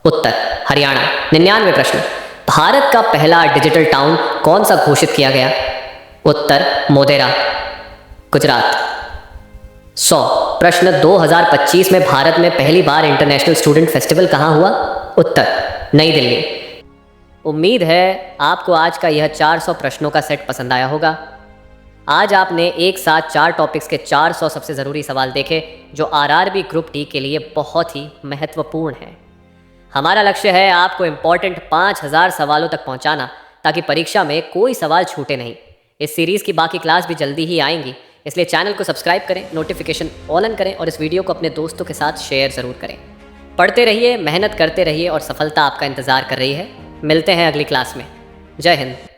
A: उत्तर हरियाणा। 99 प्रश्न, भारत का पहला डिजिटल टाउन कौन सा घोषित किया गया? उत्तर मोटेरा, गुजरात। 100 प्रश्न, 2025 में भारत में पहली बार इंटरनेशनल स्टूडेंट फेस्टिवल कहाँ हुआ? उत्तर नई दिल्ली। उम्मीद है आपको आज का यह 400 प्रश्नों का सेट पसंद आया होगा। आज आपने एक साथ 4 टॉपिक्स के 400 सबसे ज़रूरी सवाल देखे जो आरआरबी ग्रुप टी के लिए बहुत ही महत्वपूर्ण है। हमारा लक्ष्य है आपको इम्पॉर्टेंट 5000 सवालों तक पहुंचाना ताकि परीक्षा में कोई सवाल छूटे नहीं। इस सीरीज़ की बाकी क्लास भी जल्दी ही आएंगी, इसलिए चैनल को सब्सक्राइब करें, नोटिफिकेशन ऑन करें और इस वीडियो को अपने दोस्तों के साथ शेयर ज़रूर करें। पढ़ते रहिए, मेहनत करते रहिए और सफलता आपका इंतज़ार कर रही है। मिलते हैं अगली क्लास में। जय हिंद।